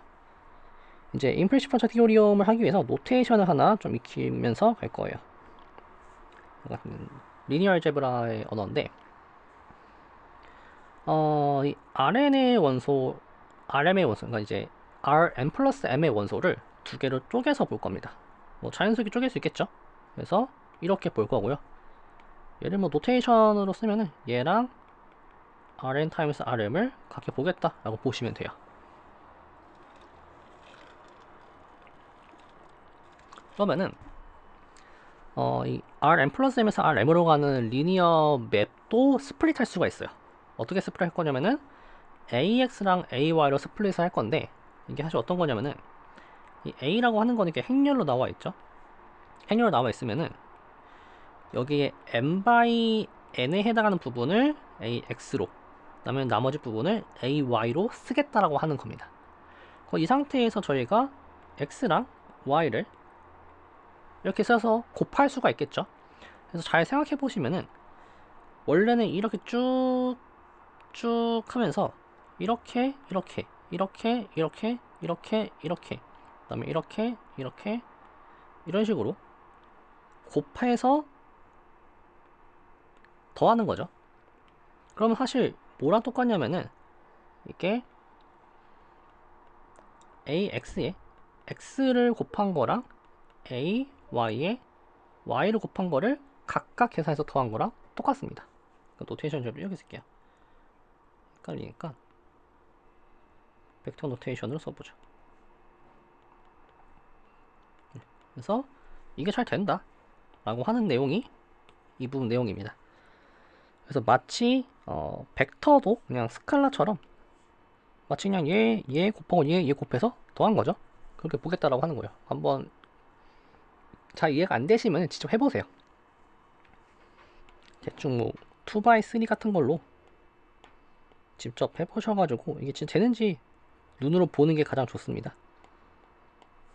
이제 임플리시트 펀처 티오리엄을 하기 위해서 노테이션을 하나 좀 익히면서 갈 거예요. 리니어 알제브라의 언어인데 이 RN의 원소, RM의 원소, 그러니까 이제 Rn 플러스 M의 원소를 두 개로 쪼개서 볼 겁니다. 뭐 자연스럽게 쪼갤 수 있겠죠. 그래서 이렇게 볼 거고요. 얘를 뭐 노테이션으로 쓰면은 얘랑 Rn 타임스 Rm을 각각 보겠다 라고 보시면 돼요. 그러면은 이 Rn 플러스 M에서 Rm으로 가는 리니어 맵도 스플릿 할 수가 있어요. 어떻게 스플릿 할 거냐면은 AX랑 AY로 스플릿을 할 건데 이게 사실 어떤 거냐면은 이 A라고 하는 거는 이렇게 행렬로 나와 있죠. 행렬로 나와 있으면은 여기에 n by n에 해당하는 부분을 AX로 그다음에 나머지 부분을 AY로 쓰겠다라고 하는 겁니다. 이 상태에서 저희가 X랑 Y를 이렇게 써서 곱할 수가 있겠죠. 그래서 잘 생각해 보시면은 원래는 이렇게 쭉 하면서 이렇게 그다음에 이렇게 이런 식으로 곱해서 더하는 거죠. 그러면 사실 뭐랑 똑같냐면은 이게 AX에 X를 곱한 거랑 AY에 Y를 곱한 거를 각각 계산해서 더한 거랑 똑같습니다. 노테이션 좀 이렇게 쓸게요. 헷갈리니까 벡터 노테이션으로 써보죠. 그래서 이게 잘 된다 라고 하는 내용이 이 부분 내용입니다. 그래서 마치 벡터도 그냥 스칼라처럼 마치 그냥 얘 곱하고 얘 곱해서 더한 거죠. 그렇게 보겠다라고 하는 거예요. 한번 잘 이해가 안 되시면 직접 해보세요. 대충 뭐 2x3 같은 걸로 직접 해보셔가지고 이게 진짜 되는지 눈으로 보는 게 가장 좋습니다.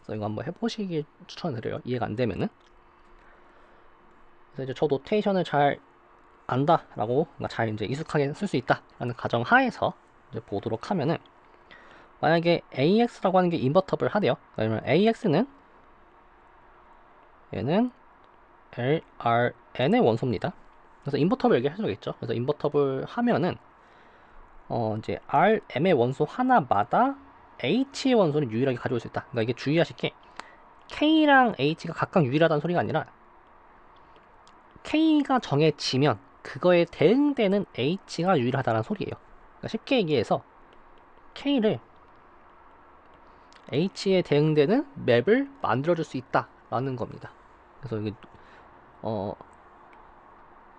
그래서 이거 한번 해보시길 추천드려요. 이해가 안 되면은. 그래서 이제 저 노테이션을 잘 안다라고, 그러니까 잘 이제 익숙하게 쓸 수 있다라는 가정 하에서 이제 보도록 하면은, 만약에 AX라고 하는 게 인버터블 하대요. 그러면 AX는 얘는 LRN의 원소입니다. 그래서 인버터블 얘기해줘야겠죠. 그래서 인버터블 하면은 이제 RM의 원소 하나마다 H의 원소는 유일하게 가져올 수 있다. 그러니까 이게 주의하실 게 K랑 H가 각각 유일하다는 소리가 아니라 K가 정해지면 그거에 대응되는 H가 유일하다는 소리예요. 그러니까 쉽게 얘기해서 K를 H에 대응되는 맵을 만들어줄 수 있다라는 겁니다. 그래서 이게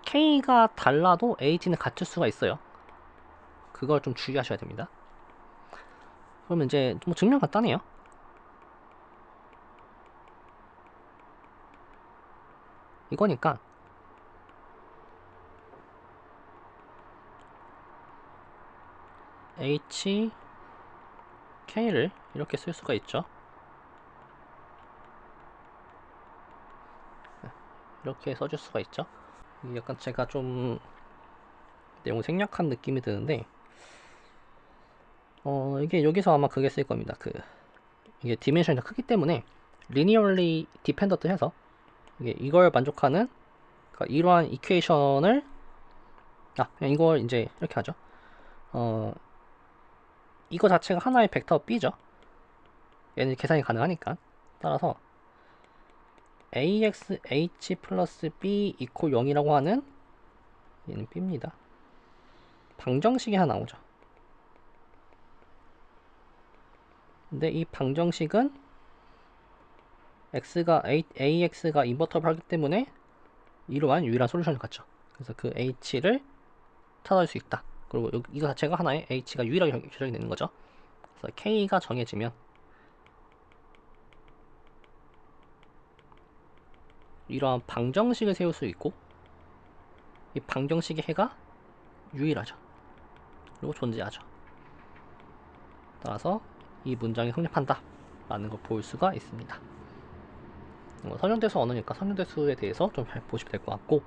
K가 달라도 H는 갖출 수가 있어요. 그걸 좀 주의하셔야 됩니다. 그러면 이제 뭐 증명 간단해요. 이거니까 H, K를 이렇게 쓸 수가 있죠. 이렇게 써줄 수가 있죠. 이게 약간 제가 좀 내용 생략한 느낌이 드는데, 이게 여기서 아마 그게 쓸 겁니다. 이게 디멘션이 크기 때문에 linearly dependent 해서 이걸 만족하는, 그러니까 이러한 이퀘이션을, 그냥 이걸 이제 이렇게 하죠. 이거 자체가 하나의 벡터 B죠. 얘는 계산이 가능하니까. 따라서 AXH 플러스 B 이퀄 0이라고 하는, 얘는 B입니다. 방정식이 하나 나오죠. 근데 이 방정식은 AX가 인버터블 하기 때문에 이러한 유일한 솔루션을 갖죠. 그래서 그 H를 찾아낼 수 있다. 그리고 이거 자체가 하나의 H가 유일하게 결정이 되는 거죠. 그래서 K가 정해지면 이러한 방정식을 세울 수 있고, 이 방정식의 해가 유일하죠. 그리고 존재하죠. 따라서 이 문장이 성립한다 라는 걸 볼 수가 있습니다. 선형대수 언어니까 선형대수에 대해서 좀 잘 보시면 될 것 같고,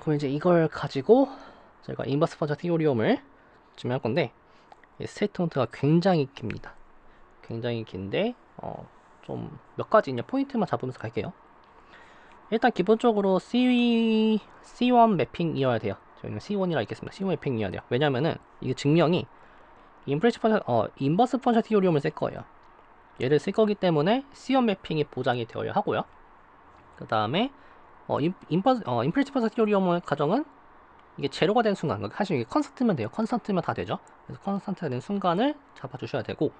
그럼 이제 이걸 가지고 제가 인버스 펀처 티오리움을 증명할 건데, 스테이트먼트가 굉장히 깁니다. 굉장히 긴데 좀 몇 가지 이제 포인트만 잡으면서 갈게요. 일단 기본적으로 C1 매핑이어야 돼요. 저희는 C1이라 읽겠습니다. C1 매핑이어야 돼요. 왜냐면은 이게 증명이 인버스 펀처 티오리움을 쓸 거예요. 얘를 쓸 거기 때문에 C1 매핑이 보장이 되어야 하고요. 그 다음에 임플리시트 펀처 티오리움의 가정은 이게 제로가 된 순간, 사실 이게 컨스탄트면 돼요. 컨스탄트면 다 되죠. 그래서 컨스탄트가 된 순간을 잡아주셔야 되고,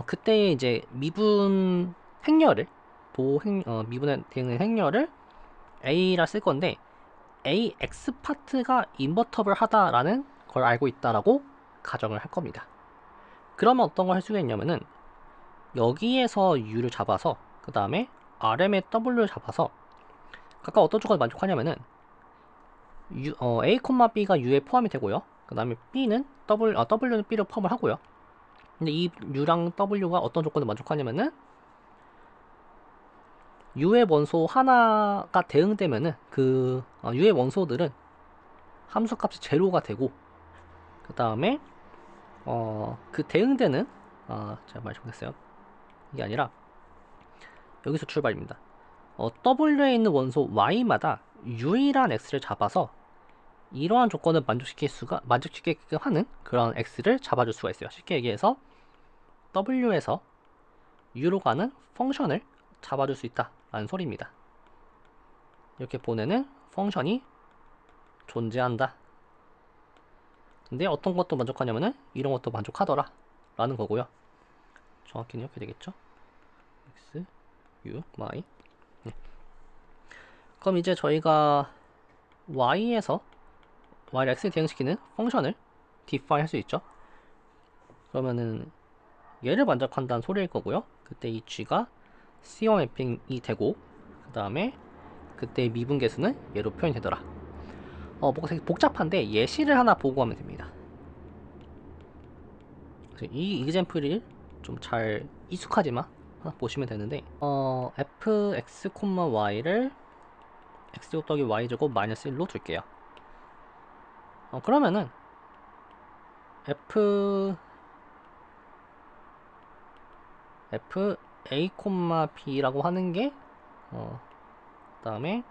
그때 이제 미분 행렬을 미분에 되는 행렬을 A라 쓸 건데, AX 파트가 인버터블 하다라는 걸 알고 있다라고 가정을 할 겁니다. 그러면 어떤 걸 할 수가 있냐면은 여기에서 U를 잡아서 그 다음에 RM의 W를 잡아서 각각 어떤 조건을 만족하냐면은 A, B가 U에 포함이 되고요. 그 다음에 B는 W는 B를 포함을 하고요. 근데 이 U랑 W가 어떤 조건을 만족하냐면은 U의 원소 하나가 대응되면은 U의 원소들은 함수값이 제로가 되고, 그 다음에 그 대응되는 제가 말 잘못했어요. 이게 아니라 여기서 출발입니다. W에 있는 원소 Y마다 유일한 X를 잡아서 이러한 조건을 만족시키게끔 하는 그런 X를 잡아줄 수가 있어요. 쉽게 얘기해서 W에서 U로 가는 펑션을 잡아줄 수 있다라는 소리입니다. 이렇게 보내는 펑션이 존재한다. 근데 어떤 것도 만족하냐면은 이런 것도 만족하더라 라는 거고요. 정확히는 이렇게 되겠죠. X, U, Y. 네. 그럼 이제 저희가 Y에서 Y를 X에 대응시키는 펑션을 define 할 수 있죠. 그러면은 얘를 만족한다는 소리일 거고요. 그때 이 G가 C1 매핑이 되고 그 다음에 그때 미분 계수는 얘로 표현이 되더라. 뭐가 되게 복잡한데 예시를 하나 보고 하면 됩니다. 이 이그젬플을 좀 잘 익숙하지만 하나 보시면 되는데 fx, y를 x 곱하기 y 제곱 마이너스 1로 둘게요. 그러면은 a, b라고 하는 게 그 다음에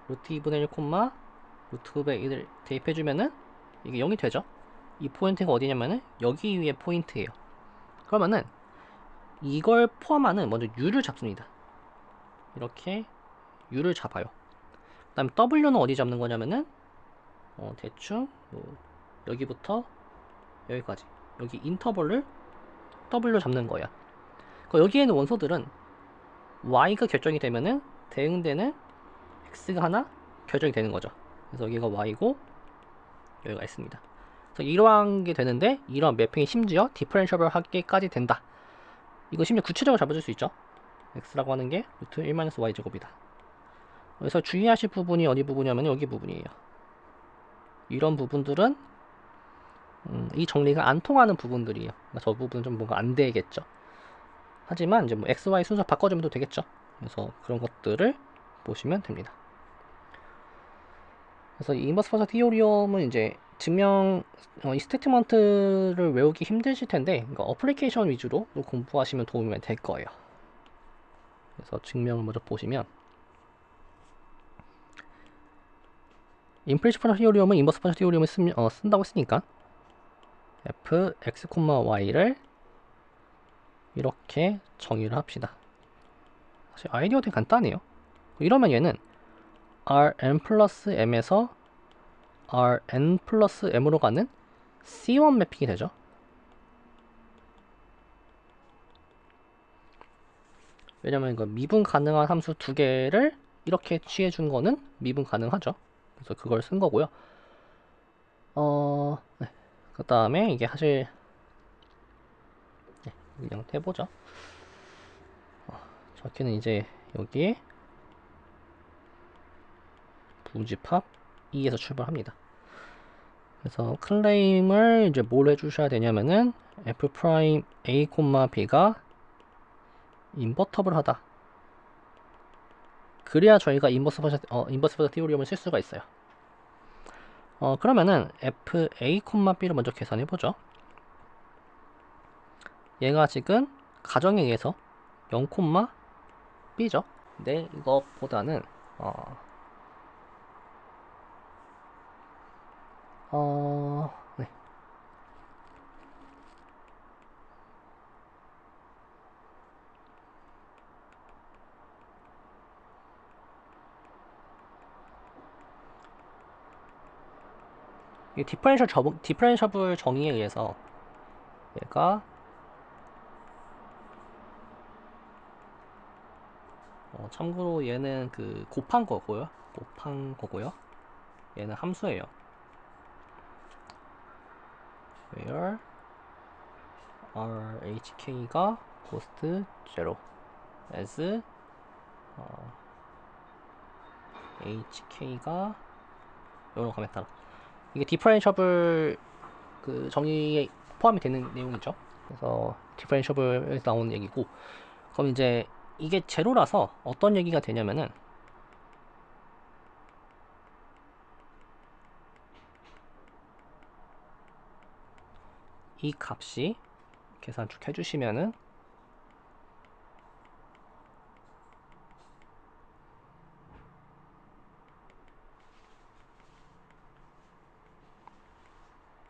루트 2분의 1, 루트 9의 1을 대입해주면은 이게 0이 되죠. 이 포인트가 어디냐면은 여기 위에 포인트예요. 그러면은 이걸 포함하는 먼저 u를 잡습니다. 이렇게 u를 잡아요. 그 다음에 w는 어디 잡는 거냐면은 대충 여기부터 여기까지 여기 인터벌을 w로 잡는 거야. 여기에 있는 원소들은 y가 결정이 되면은 대응되는 x가 하나 결정이 되는 거죠. 그래서 여기가 y고 여기가 있습니다. 그래서 이러한 게 되는데 이러한 매핑이 심지어 디퍼런셜을 하기까지 된다. 이거 심지어 구체적으로 잡아줄 수 있죠. x라고 하는 게 루트 1-y 제곱이다. 그래서 주의하실 부분이 어디 부분이냐면 여기 부분이에요. 이런 부분들은 이 정리가 안 통하는 부분들이에요. 저 부분은 좀 뭔가 안 되겠죠. 하지만 이제 뭐 x, y 순서 바꿔주면 또 되겠죠. 그래서 그런 것들을 보시면 됩니다. 그래서 이 인버스 퍼서 티오리엄은 이제 증명 이 스테이트먼트를 외우기 힘드실 텐데 그러니까 어플리케이션 위주로 공부하시면 도움이 될 거예요. 그래서 증명을 먼저 보시면 임플리시트 퍼서 티오리엄은 인버스 퍼서 티오리엄을 쓴다고 했으니까 f, x, y를 이렇게 정의를 합시다. 사실 아이디어가 되게 간단해요. 이러면 얘는 Rn 플러스 M에서 Rn 플러스 M으로 가는 C1 매핑이 되죠. 왜냐면 이거 미분 가능한 함수 두 개를 이렇게 취해준 거는 미분 가능하죠. 그래서 그걸 쓴 거고요. 네. 그 다음에 이게 사실 그냥 해보죠. 저기는 이제 여기에 부집합 2에서 출발합니다. 그래서 클레임을 이제 뭘 해주셔야 되냐면은 f 프라임 a, b가 인버터블 하다. 그래야 저희가 인버스 버저 티오리엄을 쓸 수가 있어요. 그러면은 f a, b를 먼저 계산해 보죠. 얘가 지금 가정에 의해서 0, b죠. 근데 이것보다는 네. 이 디퍼렌셜 정의에 의해서 얘가 참고로 얘는 그 곱한 거고요. 얘는 함수예요. where RHK가 cost 0 as HK가 요런 가면 따라 이게 디퍼렌셜 그 정의에 포함이 되는 내용이죠. 그래서 디퍼렌셜에서 나오는 얘기고 그럼 이제 이게 제로라서 어떤 얘기가 되냐면은 이 값이 계산 쭉 해주시면은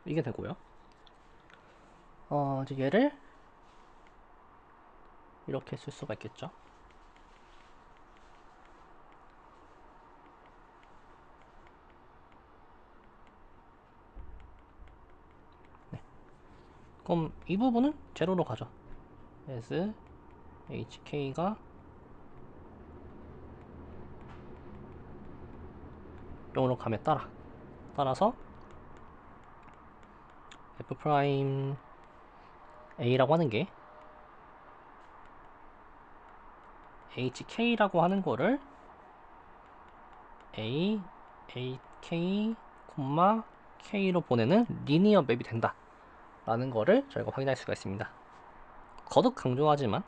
이게 되고요. 이제 얘를 이렇게 쓸 수가 있겠죠. 네. 그럼 이 부분은 제로로 가죠. as hk가 0으로 가면 따라서 f 프라임 a라고 하는 게 hk라고 하는 거를 a, ak, k로 보내는 리니어 맵이 된다 라는 거를 저희가 확인할 수가 있습니다. 거듭 강조하지만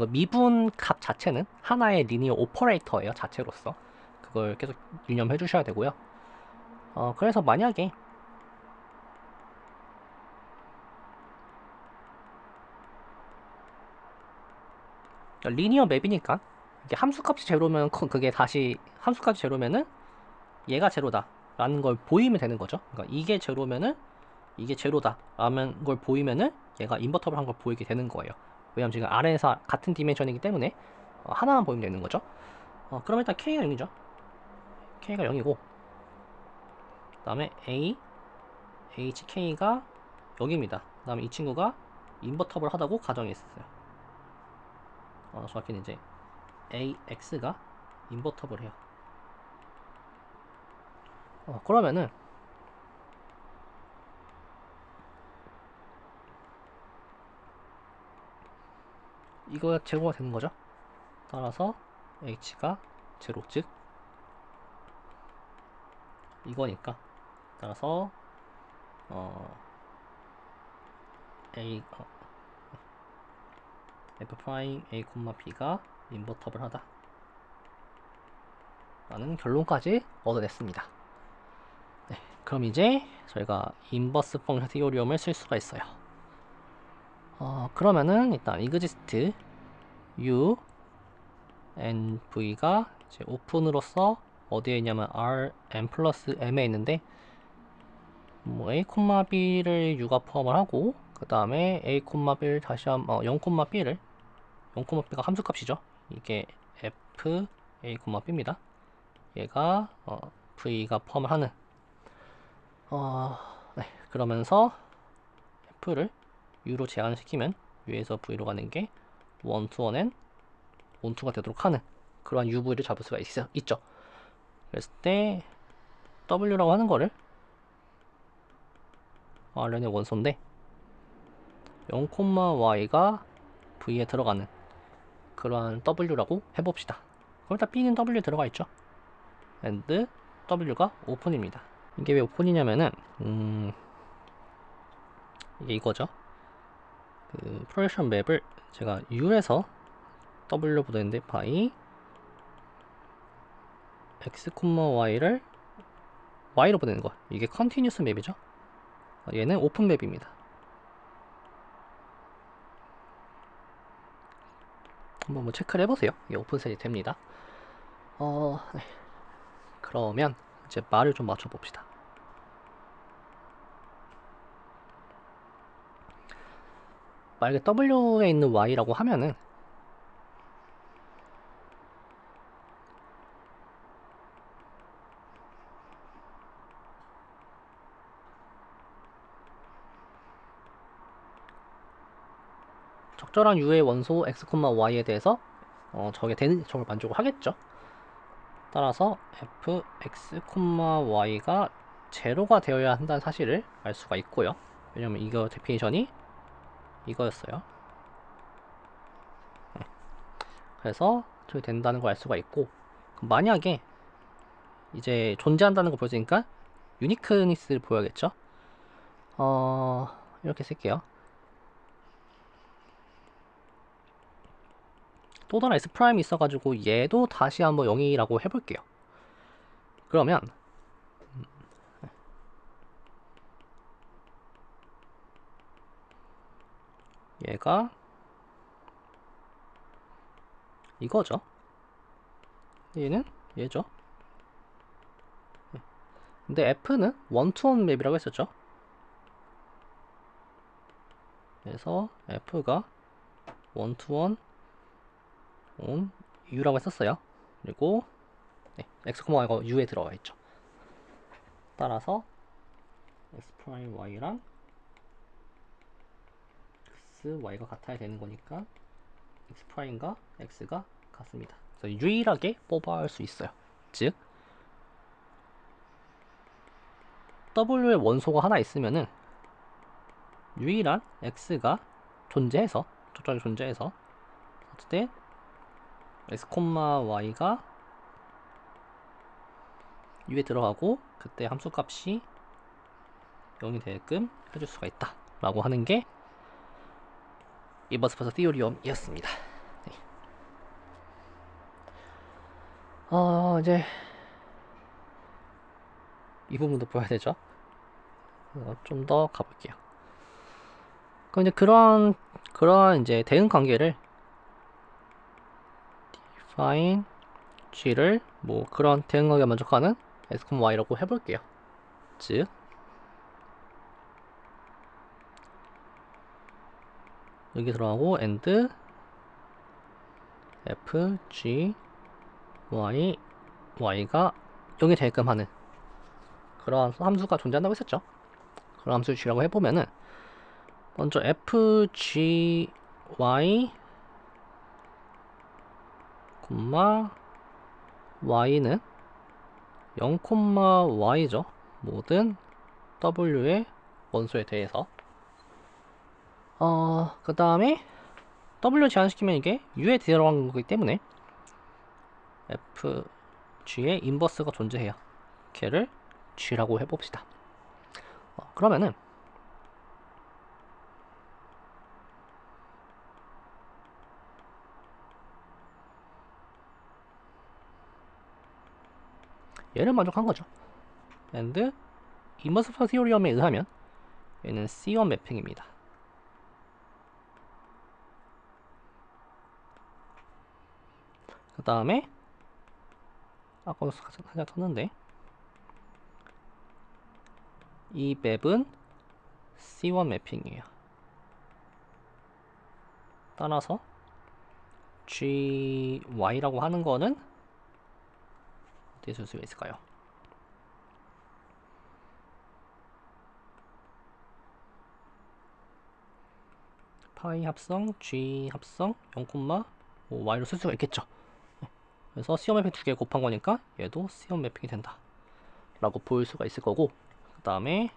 미분 값 자체는 하나의 리니어 오퍼레이터예요, 자체로서. 그걸 계속 유념해 주셔야 되고요. 그래서 만약에 리니어 맵이니까 이게 함수값이 제로면 그게 다시 함수값이 제로면은 얘가 제로다 라는 걸 보이면 되는 거죠. 그러니까 이게 제로면은 이게 제로다 라는 걸 보이면은 얘가 인버터블 한 걸 보이게 되는 거예요. 왜냐면 지금 아래에서 같은 디멘션이기 때문에 하나만 보이면 되는 거죠. 그럼 일단 k가 0이죠. k가 0이고 그 다음에 a, hk가 0입니다. 그 다음에 이 친구가 인버터블 하다고 가정했어요. 정확히는 이제 AX가 인버터블 해요. 그러면은 이거 제로가 되는 거죠. 따라서 H가 제로, 즉 이거니까 따라서 F 프라임 A, B가 인버터블 하다 라는 결론까지 얻어냈습니다. 네, 그럼 이제 저희가 인버스 펑션 티오리움을 쓸 수가 있어요. 그러면은 일단 exist u n v가 이제 오픈으로서 어디에 있냐면 r n 플러스 m에 있는데 a, b를 u가 포함을 하고 그 다음에 a, b를 다시 0, b를 0, b가 함수값이죠. 이게 f a, b입니다. 얘가 v가 포함을 하는 네, 그러면서 f를 u로 제한시키면 u에서 v로 가는 게 1 to 1은 1 to가 되도록 하는 그러한 UV를 잡을 수가 있죠. 그랬을 때 W라고 하는 거를 Rn의 원소인데 0, Y가 V에 들어가는 그러한 W라고 해봅시다. 그럼 일단 B는 W에 들어가 있죠. and W가 오픈입니다. 이게 왜 오픈이냐면은 이게 이거죠. 그 프로젝션 맵을 제가 U에서 W 보냈는데 by x, y를 y로 보내는 거. 이게 컨티뉴스 맵이죠. 얘는 오픈 맵입니다. 한번 뭐 체크를 해보세요. 이게 오픈셋이 됩니다. 네. 그러면 이제 말을 좀 맞춰봅시다. 만약에 W에 있는 Y라고 하면은 적절한 U의 원소 X, Y에 대해서 저게 저걸 만족을 하겠죠. 따라서 f x, y가 제로가 되어야 한다는 사실을 알 수가 있고요. 왜냐면 이거 데피니션이 이거였어요. 네. 그래서 저게 된다는 걸 알 수가 있고 만약에 이제 존재한다는 걸 보여주니까 유니크니스를 보여야겠죠. 이렇게 쓸게요. 또 다른 S 프라임이 있어가지고 얘도 다시 한번 0이라고 해볼게요. 그러면 얘가 이거죠. 얘는 얘죠. 근데 F는 원투원 맵이라고 했었죠. 그래서 F가 원투원 온 U라고 했었어요. 그리고 X, Y가 U에 들어가 있죠. 따라서 X 프라임 Y랑 X, Y가 같아야 되는 거니까 X 프라임과 X가 같습니다. 그래서 유일하게 뽑아올 수 있어요. 즉 W의 원소가 하나 있으면은 유일한 x가 존재해서 저쪽에 존재해서 어쨌든 x, y가 U에 들어가고 그때 함수값이 0이 되게끔 해줄 수가 있다 라고 하는 게 인버스 버서 티오리엄이었습니다. 네. 이제 이 부분도 보여야 되죠. 좀 더 가볼게요. 그럼 이제 그런 이제 대응 관계를 define g를 뭐 그런 대응 관계 만족하는 x, y라고 해볼게요. 즉 여기 들어가고 and f, g, y, y가 0이 되게끔 하는 그런 함수가 존재한다고 했었죠. 그런 함수를 g라고 해보면은 먼저 f, g, y, y는 0, y죠. 모든 w의 원소에 대해서 그 다음에 w 제한시키면 이게 u에 들어간 거기 때문에 f, g의 인버스가 존재해요. 걔를 g라고 해봅시다. 그러면은 얘를 만족한 거죠. and 인버스 티오리엄에 의하면 얘는 C1 매핑입니다. 그 다음에 아까도 살짝 쳤는데 이 맵은 C1 매핑이에요. 따라서 GY라고 하는 거는 어떻게 쓸 수가 있을까요? 파이 합성, G 합성 0, Y로 쓸 수가 있겠죠. 그래서 C1 매핑 두 개 곱한 거니까 얘도 C1 매핑이 된다 라고 보일 수가 있을 거고, 그 다음에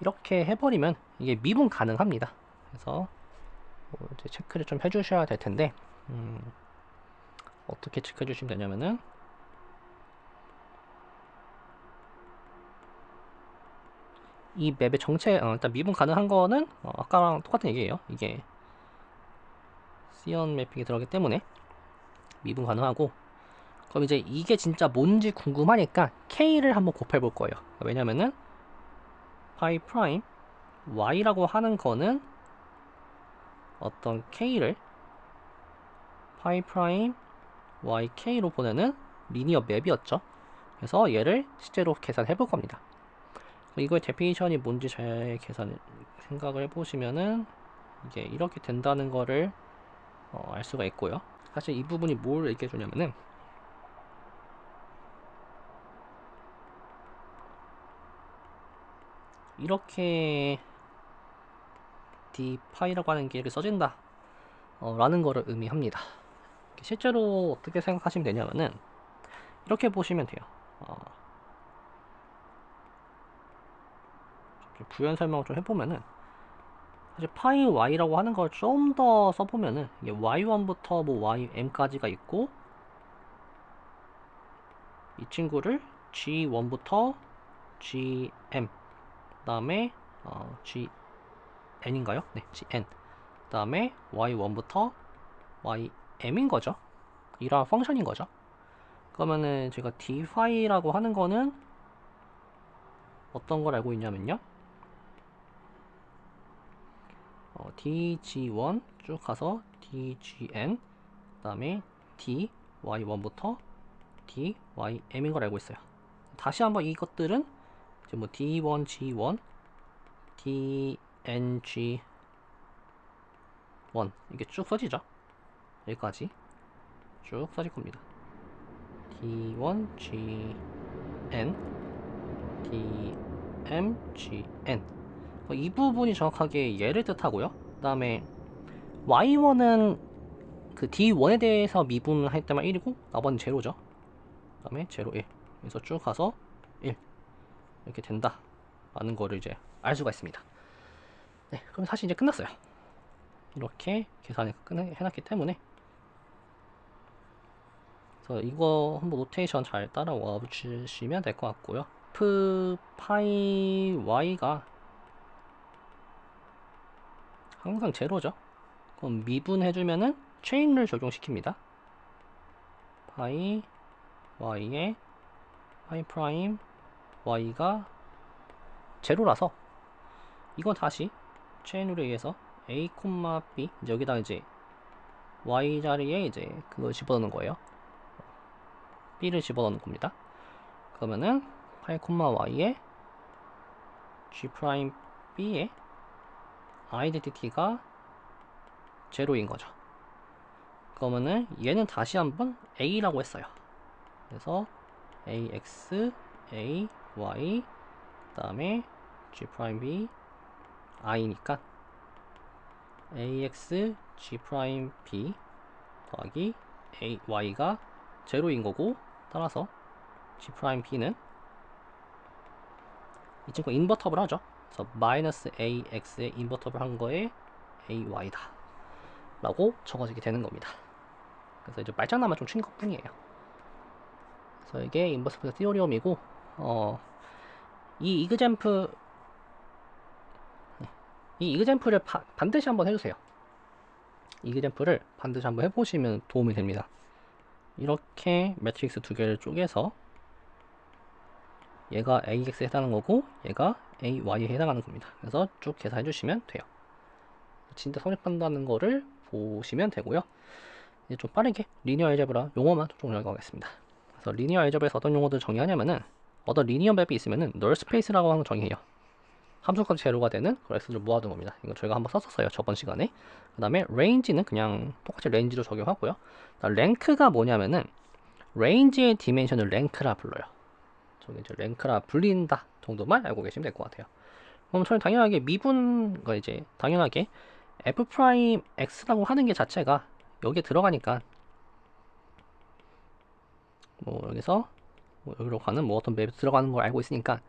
이렇게 해버리면 이게 미분 가능합니다. 그래서 이제 체크를 좀 해주셔야 될 텐데 어떻게 체크해 주시면 되냐면은 이 맵의 정체 일단 미분 가능한 거는 아까랑 똑같은 얘기예요. 이게 C1 매핑이 들어가기 때문에 미분 가능하고, 그럼 이제 이게 진짜 뭔지 궁금하니까 K를 한번 곱해 볼 거예요. 왜냐면은 파이 프라임 Y라고 하는 거는 어떤 K를 파이 프라임 YK로 보내는 리니어 맵이었죠. 그래서 얘를 실제로 계산해 볼 겁니다. 이거의 데피니션이 뭔지 잘 생각을 해보시면은 이게 이렇게 된다는 거를 알 수가 있고요. 사실 이 부분이 뭘 얘기해 주냐면은 이렇게 d파이라고 하는 게 이렇게 써진다 라는 거를 의미합니다. 실제로 어떻게 생각하시면 되냐면은 이렇게 보시면 돼요. 부연 설명을 좀 해보면은 사실 파이 y라고 하는 걸 좀 더 써보면은 이게 y1부터 뭐 ym까지가 있고, 이 친구를 g1부터 gm 그 다음에 gn인가요? 네, gn 그 다음에 y1부터 ym인 거죠. 이러한 펑션인 거죠. 그러면은 제가 d파이라고 하는 거는 어떤 걸 알고 있냐면요, dg1 쭉 가서 dgn 그 다음에 dy1부터 dym인 걸 알고 있어요. 다시 한번 이것들은 이제 뭐 d1, g1, dng1 이게 쭉 써지죠. 여기까지 쭉 써질 겁니다. d1, gn, dm, gn 이 부분이 정확하게 얘를 뜻하고요. 그 다음에 y1은 그 d1에 대해서 미분을 할 때만 1이고 나머지는 제로죠. 그다음에 0, 1 그래서 쭉 가서 1 이렇게 된다 라는 거를 이제 알 수가 있습니다. 네, 그럼 사실 이제 끝났어요. 이렇게 계산을 해놨기 때문에. 그래서 이거 한번 노테이션 잘 따라와 주시면 될 것 같고요. f 파이 y가 항상 제로죠. 그럼 미분해주면은 체인을 적용시킵니다. 파이 y에 파이 프라임 y가 제로라서 이건 다시 체인으로 의해서 a, b 이제 여기다 이제 y 자리에 이제 그걸 집어넣는 거예요. b를 집어넣는 겁니다. 그러면은 파이 y에 g 프라임 b의 아이덴티티가 제로인 거죠. 그러면은 얘는 다시 한번 a라고 했어요. 그래서 ax, a, y 그 다음에 g 프라임 b i니까 ax, g 프라임 b 더하기 a, y가 제로인 거고, 따라서 g 프라임 b는 이 친구가 인버터블 하죠. 그래서 마이너스 ax에 인버터블 한 거에 ay다 라고 적어지게 되는 겁니다. 그래서 이제 말장난만 좀 친 것 뿐이에요. 그래서 이게 인버스 티오리엄이고, 이 이그젠플을 반드시 한번 해주세요. 이그젠플을 반드시 한번 해보시면 도움이 됩니다. 이렇게 매트릭스 두 개를 쪼개서 얘가 AX에 해당하는 거고 얘가 AY에 해당하는 겁니다. 그래서 쭉 계산해 주시면 돼요. 진짜 성립한다는 거를 보시면 되고요. 이제 좀 빠르게 리니어 알제브라 용어만 좀 정리하겠습니다. 그래서 리니어 알제브라에서 어떤 용어들을 정의하냐면은, 어떤 리니어 맵이 있으면은 널 스페이스라고 하는 걸 정의해요. 함수값이 제로가 되는 그런 X를 모아둔 겁니다. 이거 저희가 한번 썼었어요, 저번 시간에. 그 다음에 range는 그냥 똑같이 range로 적용하고요. 랭크가 뭐냐면은 range의 디멘션을 랭크라 불러요. 저기 이제 랭크라 불린다 정도만 알고 계시면 될 것 같아요. 그럼 저는 당연하게 미분과 이제 당연하게 f 프라임 x라고 하는 게 자체가 여기에 들어가니까, 뭐 여기서 뭐 여기로 가는 뭐 어떤 맵에 들어가는 걸 알고 있으니까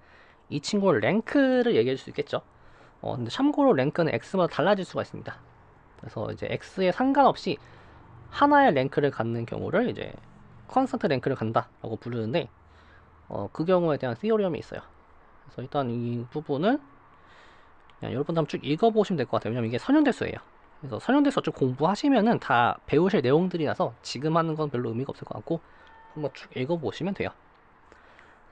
이 친구를 랭크를 얘기할 수 있겠죠. 근데 참고로 랭크는 x마다 달라질 수가 있습니다. 그래서 이제 x에 상관없이 하나의 랭크를 갖는 경우를 이제 컨스턴트 랭크를 간다라고 부르는데, 그 경우에 대한 시오리엄이 있어요. 그래서 일단 이 부분은 그냥 여러분 한번 쭉 읽어보시면 될 것 같아요. 왜냐면 이게 선형대수예요. 그래서 선형대수 쭉 공부하시면은 다 배우실 내용들이라서 지금 하는 건 별로 의미가 없을 것 같고, 한번 쭉 읽어보시면 돼요.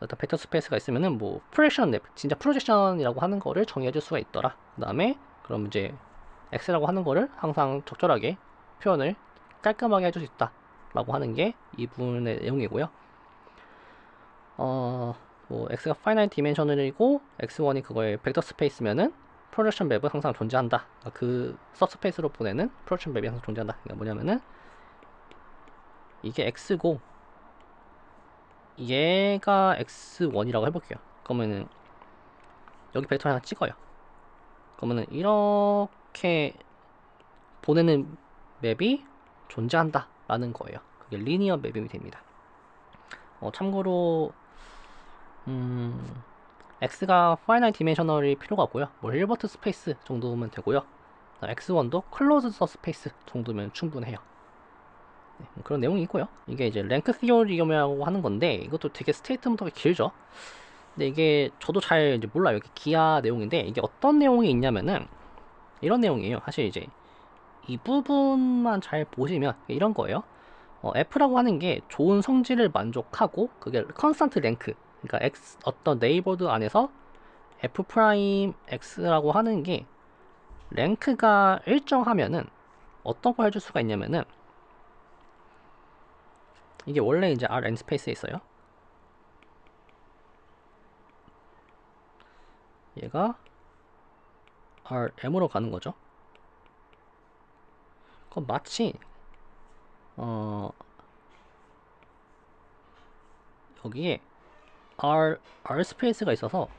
일단 벡터 스페이스가 있으면은 뭐 프로젝션 랩, 진짜 프로젝션이라고 하는 거를 정의해줄 수가 있더라. 그 다음에 그럼 이제 x라고 하는 거를 항상 적절하게 표현을 깔끔하게 해줄 수 있다 라고 하는 게 이 부분의 내용이고요. 뭐 x가 파이나이트 디멘셔널이고 x1이 그거의 벡터 스페이스면은 프로젝션 맵은 항상 존재한다. 그 서스페이스로 보내는 프로젝션 맵이 항상 존재한다. 그러니까 뭐냐면은 이게 x고 얘가 x1이라고 해볼게요. 그러면은 여기 벡터 하나 찍어요. 그러면은 이렇게 보내는 맵이 존재한다 라는 거예요. 그게 리니어 맵이 됩니다. 참고로 x가 파이나이트 디멘셔널이 필요가 없고요. 뭐 힐버트 스페이스 정도면 되고요. x1도 클로즈 서스페이스 정도면 충분해요. 네, 그런 내용이 있고요. 이게 이제 랭크 시오리엄이라고 하는 건데, 이것도 되게 스테이트먼트가 길죠. 근데 이게 저도 잘 이제 몰라요. 이게 기하 내용인데, 이게 어떤 내용이 있냐면은 이런 내용이에요. 사실 이제 이 부분만 잘 보시면 이런 거예요. F라고 하는 게 좋은 성질을 만족하고, 그게 컨스턴트 랭크, 그러니까 어떤 네이버드 안에서 F 프라임 X라고 하는 게 랭크가 일정하면은 어떤 걸 해줄 수가 있냐면은, 이게 원래 이제 R n 스페이스에 있어요. 얘가 RM으로 가는 거죠. 그럼 마치 여기에 R 스페이스가 있어서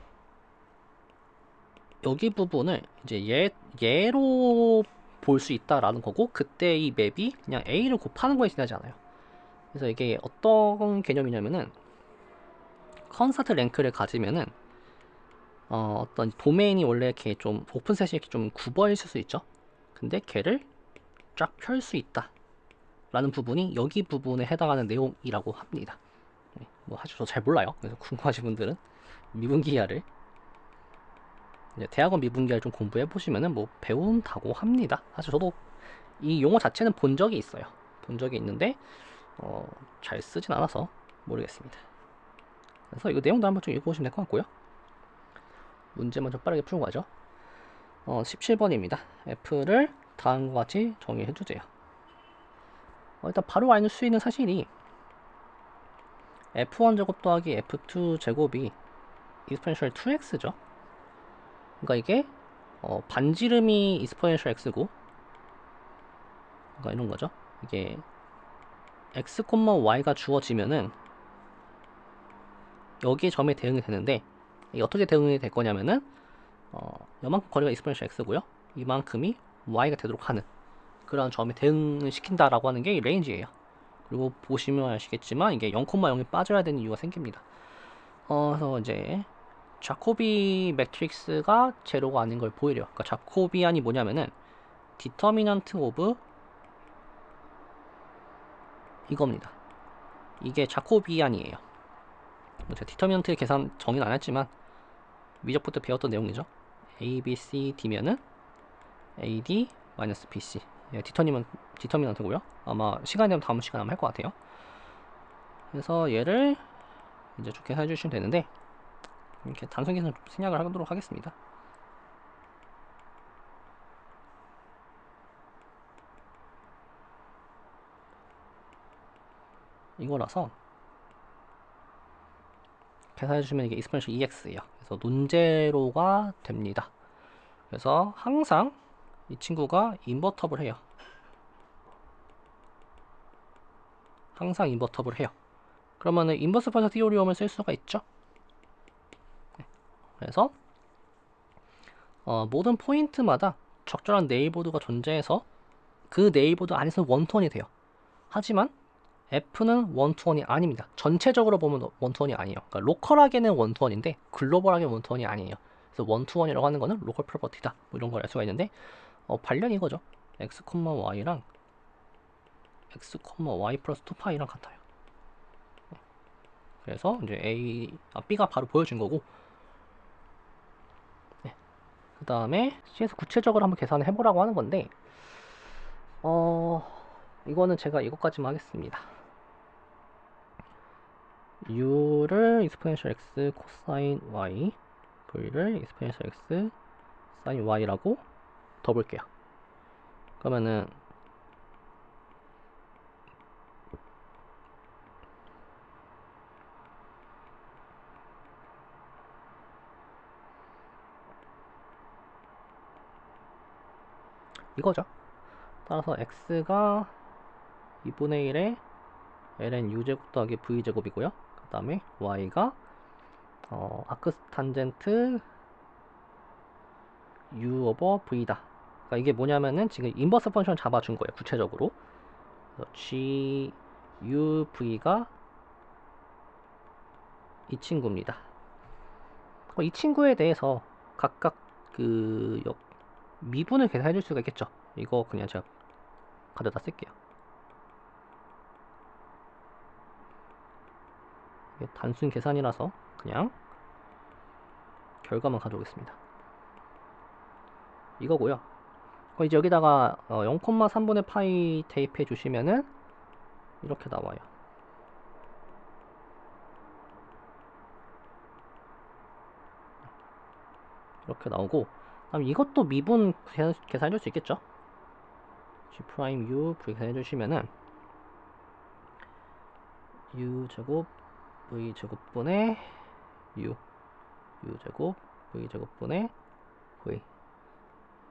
여기 부분을 이제 얘로 볼 수 있다라는 거고, 그때 이 맵이 그냥 A를 곱하는 거에 지나지 않아요. 그래서 이게 어떤 개념이냐면은 컨스턴트 랭크를 가지면은 어떤 도메인이 원래 이렇게 좀 오픈셋이 이렇게 좀 굽어 있을 수 있죠. 근데 걔를 쫙 펼 수 있다 라는 부분이 여기 부분에 해당하는 내용이라고 합니다. 네, 뭐 사실 저 잘 몰라요. 그래서 궁금하신 분들은 미분기하를 이제 대학원 미분기하를 좀 공부해 보시면은 뭐 배운다고 합니다. 사실 저도 이 용어 자체는 본 적이 있어요. 본 적이 있는데 잘 쓰진 않아서 모르겠습니다. 그래서 이거 내용도 한번 좀 읽어보시면 될 것 같고요. 문제만 좀 빠르게 풀고 가죠. 17번입니다. F를 다음과 같이 정의해 주세요. 일단 바로 알 수 있는 사실이 F1 제곱 더하기 F2 제곱이 exponential 2x죠. 그러니까 이게 반지름이 exponential x고, 그러니까 이런 거죠. 이게 x, y가 주어지면은 여기에 점에 대응이 되는데, 이게 어떻게 대응이 될 거냐면은 이만큼 거리가 exponential x고요. 이만큼이 y가 되도록 하는 그런 점에 대응을 시킨다라고 하는 게 이 레인지예요. 그리고 보시면 아시겠지만 이게 0,0이 빠져야 되는 이유가 생깁니다. 그래서 이제 자코비 매트릭스가 제로가 아닌 걸 보이려. 그러니까 자코비안이 뭐냐면은 디터미넌트 오브 이겁니다. 이게 자코비안이에요. 제가 디터미넌트 계산 정의는 안 했지만 미적부 때 배웠던 내용이죠. A, B, C, D면은 A, D 마이너스 B, C. 예, 디터미넌트고요. 아마 시간이 되면 다음 시간에 할 것 같아요. 그래서 얘를 이제 좋게 해주시면 되는데, 이렇게 단순 계산 생략을 하도록 하겠습니다. 이거라서 계산해주시면 이게 exponential ex예요. 그래서 논제로가 됩니다. 그래서 항상 이 친구가 인버터블 해요. 항상 인버터블 해요. 그러면은 인버스 판사 티오리움을 쓸 수가 있죠. 그래서 모든 포인트마다 적절한 네이버드가 존재해서 그 네이버드 안에서 원투원이 돼요. 하지만 F는 원투원이 아닙니다. 전체적으로 보면 원투원이 아니에요. 그러니까 로컬하게는 원투원인데 글로벌하게 원투원이 아니에요. 그래서 원투원이라고 하는 거는 로컬 프로퍼티다. 뭐 이런 걸 알 수가 있는데 반련이 이거죠. x, y랑 x, y 플러스 2파이랑 같아요. 그래서 이제 B가 바로 보여준 거고, 네. 그 다음에 C에서 구체적으로 한번 계산을 해보라고 하는 건데, 이거는 제가 이것까지만 하겠습니다. U를 exponential x 코사인 y, V를 exponential x 사인 y라고 둬볼게요. 그러면은 이거죠. 따라서 x가 2분의 1에 ln u제곱 더하기 v제곱이고요. 그 다음에 y가 아크 탄젠트 u 오버 v다. 그러니까 이게 뭐냐면은 지금 인버스 펀션 잡아준 거예요. 구체적으로. g u v가 이 친구입니다. 이 친구에 대해서 각각 그 미분을 계산해 줄 수가 있겠죠. 이거 그냥 제가 가져다 쓸게요. 이게 단순 계산이라서 그냥 결과만 가져오겠습니다. 이거고요. 이제 여기다가 0,3분의 파이 대입해 주시면은 이렇게 나와요. 이렇게 나오고, 그다음 이것도 미분 계산해 줄 수 있겠죠. g 프라임 u v 계산해 주시면은 u 제곱 v 제곱분의 u 제곱 v 제곱분의 v.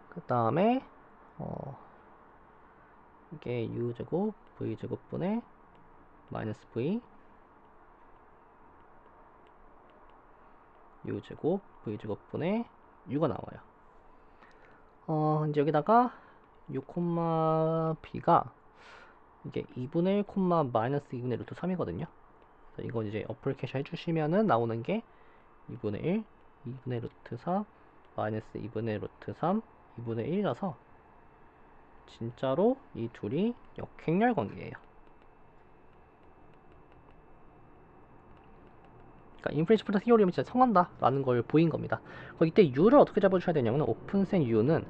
그 다음에 이게 u 제곱 v 제곱분의 마이너스 v u 제곱 v 제곱분의 u가 나와요. 이제 여기다가 u, b가 이게 2분의 1 콤마 마이너스 2분의 루트 3이거든요. 그래서 이거 이제 어플리케이션 해주시면은 나오는 게 2분의 1, 2분의 루트 4, 마이너스 2분의 루트 3, 2분의 1이라서 진짜로 이 둘이 역행렬 관계예요. 그러니까 인프레시 플러스 히어리움이 진짜 성한다 라는 걸 보인 겁니다. 이때 U를 어떻게 잡아주셔야 되냐면 오픈셋 U는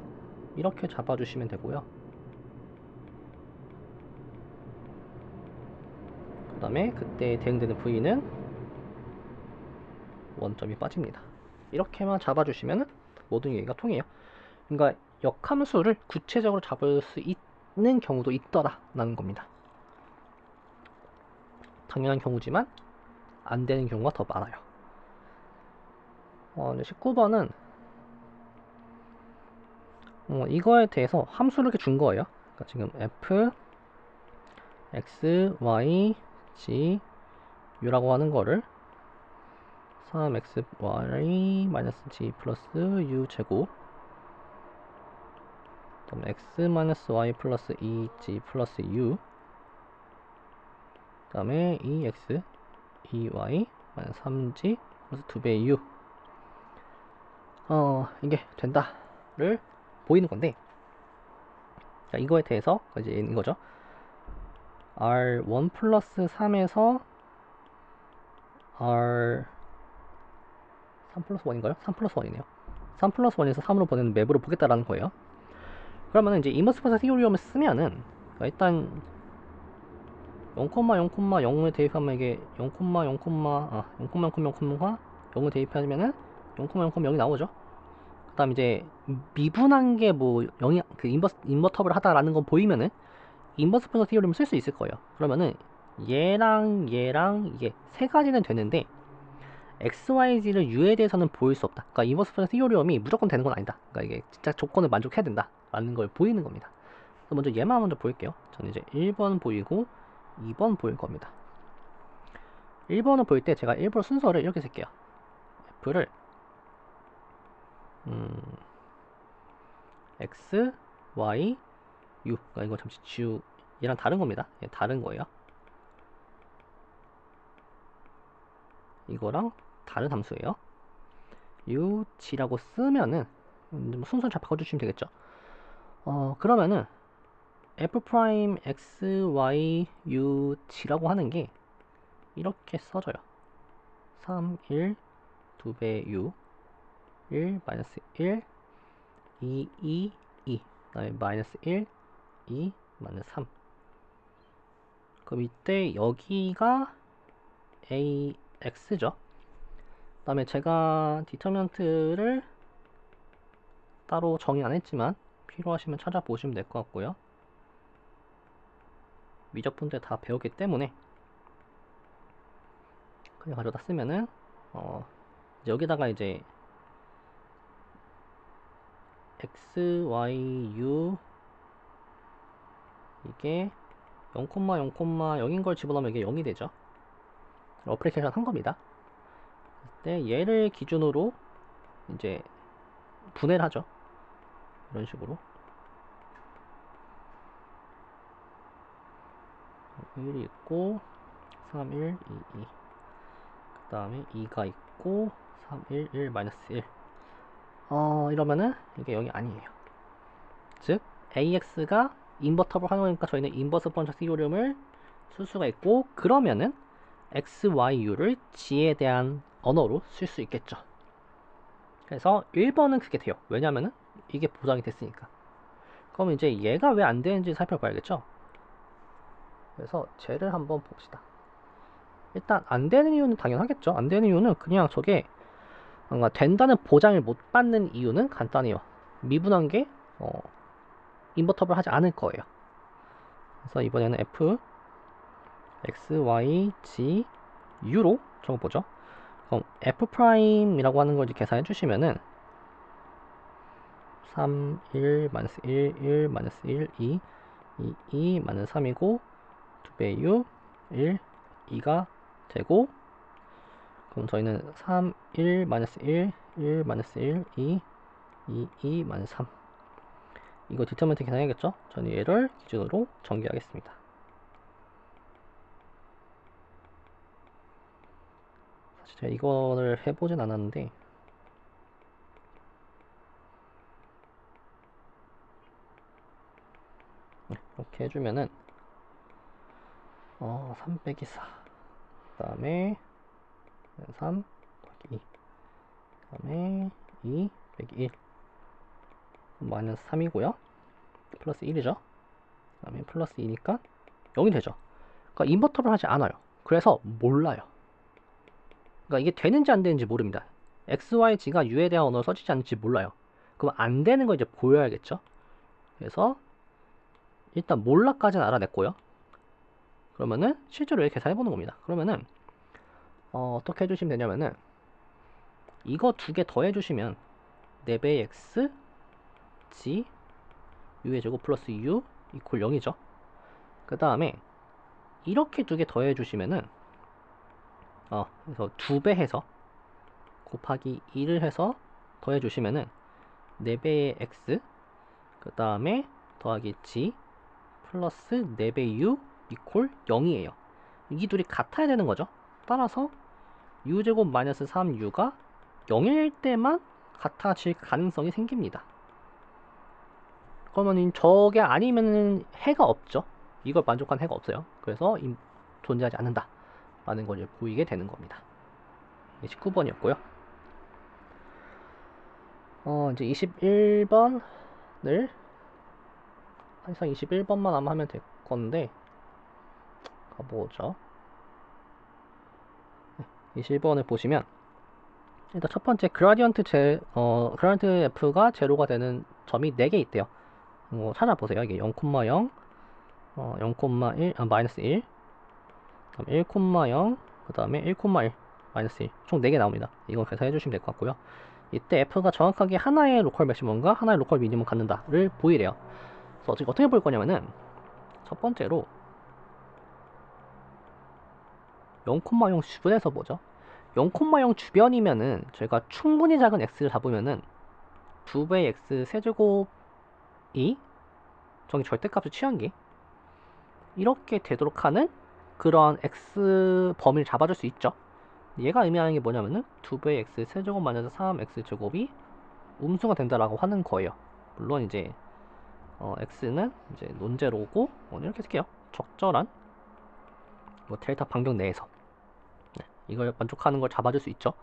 이렇게 잡아주시면 되고요. 그 다음에 그때 대응되는 V는 원점이 빠집니다. 이렇게만 잡아주시면 모든 얘기가 통해요. 그러니까 역함수를 구체적으로 잡을 수 있는 경우도 있더라 라는 겁니다. 당연한 경우지만 안 되는 경우가 더 많아요. 19번은 이거에 대해서 함수를 이렇게 준 거예요. 그러니까 지금 f x y g u라고 하는 거를 3xy-g 플러스 u 제곱 그다음 x-y 플러스 2g 플러스 u 그 다음에 2x 2y 3g 플러스 2배 u 이게 된다를 보이는 건데, 자, 이거에 대해서 이제 이거죠. r1 플러스 3에서 r 3 플러스 1인가요? 3 플러스 1이네요. 3 플러스 1에서 3으로 보내는 맵으로 보겠다라는 거예요. 그러면 이제 인버스 플러스 히어리움을 쓰면은 일단 0,0,0을 대입하면 이게 0,0,0을 대입하면은 0,0,0이 나오죠. 그 다음 이제 미분한 게 뭐 0이 그 인버터블 하다라는 건 보이면은 인버스 플러스 히어리움을 쓸 수 있을 거예요. 그러면은 얘랑 이게 세 가지는 되는데 XYZ를 U에 대해서는 보일 수 없다. 그러니까 인버스 플러스 히어리움이 무조건 되는 건 아니다. 그러니까 이게 진짜 조건을 만족해야 된다 라는 걸 보이는 겁니다. 그래서 먼저 얘만 먼저 보일게요. 저는 이제 1번 보이고 2번 보일 겁니다. 1번을 보일 때 제가 일부러 순서를 이렇게 쓸게요. F를 X, Y, U. 그러니까 이거 잠시 지우. 얘랑 다른 겁니다. 얘 다른 거예요. 이거랑 다른 함수예요. U, G라고 쓰면은 순서를 잘 바꿔주시면 되겠죠. 그러면은 F 프라임 X, Y, U, G라고 하는 게 이렇게 써져요. 3, 1, 2배 U, 1, 마이너스 1, 2, 2, 2, 그다음에 마이너스 1, 2, 마이너스 3. 그럼 이때 여기가 AX죠. 그 다음에 제가 디터미넌트를 따로 정의 안 했지만 필요하시면 찾아보시면 될 것 같고요. 미적분 때 다 배웠기 때문에 그냥 가져다 쓰면은 여기다가 이제 x, y, u 이게 0,0,0인 걸 집어넣으면 이게 0이 되죠. 어플리케이션 한 겁니다. 그때 얘를 기준으로 이제 분해를 하죠. 이런 식으로 1이 있고 3, 1, 2, 2. 그 다음에 2가 있고 3, 1, 1, 마이너스 1. 이러면은 이게 0이 아니에요. 즉 AX가 인버터블 하는 거니까 저희는 인버스 펀처 히어리움을 쓸 수가 있고, 그러면은 X, Y, U를 G에 대한 언어로 쓸 수 있겠죠. 그래서 1번은 그게 돼요. 왜냐면은 이게 보장이 됐으니까. 그럼 이제 얘가 왜 안 되는지 살펴봐야겠죠. 그래서 쟤를 한번 봅시다. 일단 안 되는 이유는 당연하겠죠. 안 되는 이유는 그냥 저게 뭔가 된다는 보장을 못 받는 이유는 간단해요. 미분한 게 인버터블 하지 않을 거예요. 그래서 이번에는 F X, Y, G, U로 적어보죠. 그럼 F 프라임이라고 하는 걸 이제 계산해 주시면은 3, 1, 마이너스 1, 1, 마이너스 1, 2, 2, 2, 마이너스 3이고 2배 U, 1, 2가 되고, 그럼 저희는 3, 1, 마이너스 1, 1, 마이너스 1, 2, 2, 2, 마이너스 3. 이거 디터미넌트 계산해야겠죠? 저는 얘를 기준으로 전개하겠습니다. 제가 이거를 해보진 않았는데 이렇게 해주면은 3 빼기 4 그 다음에 3 더하기 2 그 다음에 2 빼기 1 마이너스 3이고요 플러스 1이죠 그 다음에 플러스 2니까 0이 되죠. 그러니까 인버터를 하지 않아요. 그래서 몰라요. 그러니까 이게 되는지 안 되는지 모릅니다. XYZ가 U에 대한 언어를 써지지 않는지 몰라요. 그럼 안 되는 거 이제 보여야겠죠. 그래서 일단 몰라까지는 알아냈고요. 그러면은 실제로 이렇게 계산해보는 겁니다. 그러면은 어떻게 해주시면 되냐면은 이거 두 개 더해주시면 4배의 X G U의 제곱 플러스 U 이퀄 0이죠. 그 다음에 이렇게 두 개 더해 주시면은 그래서 2배 해서 곱하기 2를 해서 더해 주시면은 4배의 x 그 다음에 더하기 g 플러스 4배 u 이퀄 0이에요. 이 둘이 같아야 되는 거죠. 따라서 u제곱 마이너스 3u가 0일 때만 같아질 가능성이 생깁니다. 그러면 저게 아니면은 해가 없죠. 이걸 만족한 해가 없어요. 그래서 존재하지 않는다 라는 걸 보이게 되는 겁니다. 19번이었고요. 이제 21번을 항상 21번만 아마 하면 될 건데 가보죠. 21번을 보시면 일단 첫 번째 그라디언트 F가 제로가 되는 점이 4개 있대요. 찾아보세요. 이게 0,0 0,1 마이너스 1 1,0 그 다음에 1,1 마이너스 1 총 4개 나옵니다. 이건 계산해 주시면 될 것 같고요. 이때 F가 정확하게 하나의 로컬 맥시멈과 하나의 로컬 미니멈 갖는다를 보이래요. 그래서 어떻게 볼 거냐면은 첫 번째로 0,0 주변에서 보죠. 0,0 주변이면은 저희가 충분히 작은 x를 잡으면은 2배의 x 세제곱이 저기 절대값을 취한 게 이렇게 되도록 하는 그런 x 범위를 잡아줄 수 있죠. 얘가 의미하는 게 뭐냐면은 2배의 x 세제곱 마이너스 3x 제곱이 음수가 된다라고 하는 거예요. 물론 이제 x는 이제 논제로고 이렇게 쓸게요. 적절한 델타 반경 내에서 이걸 만족하는 걸 잡아줄 수 있죠.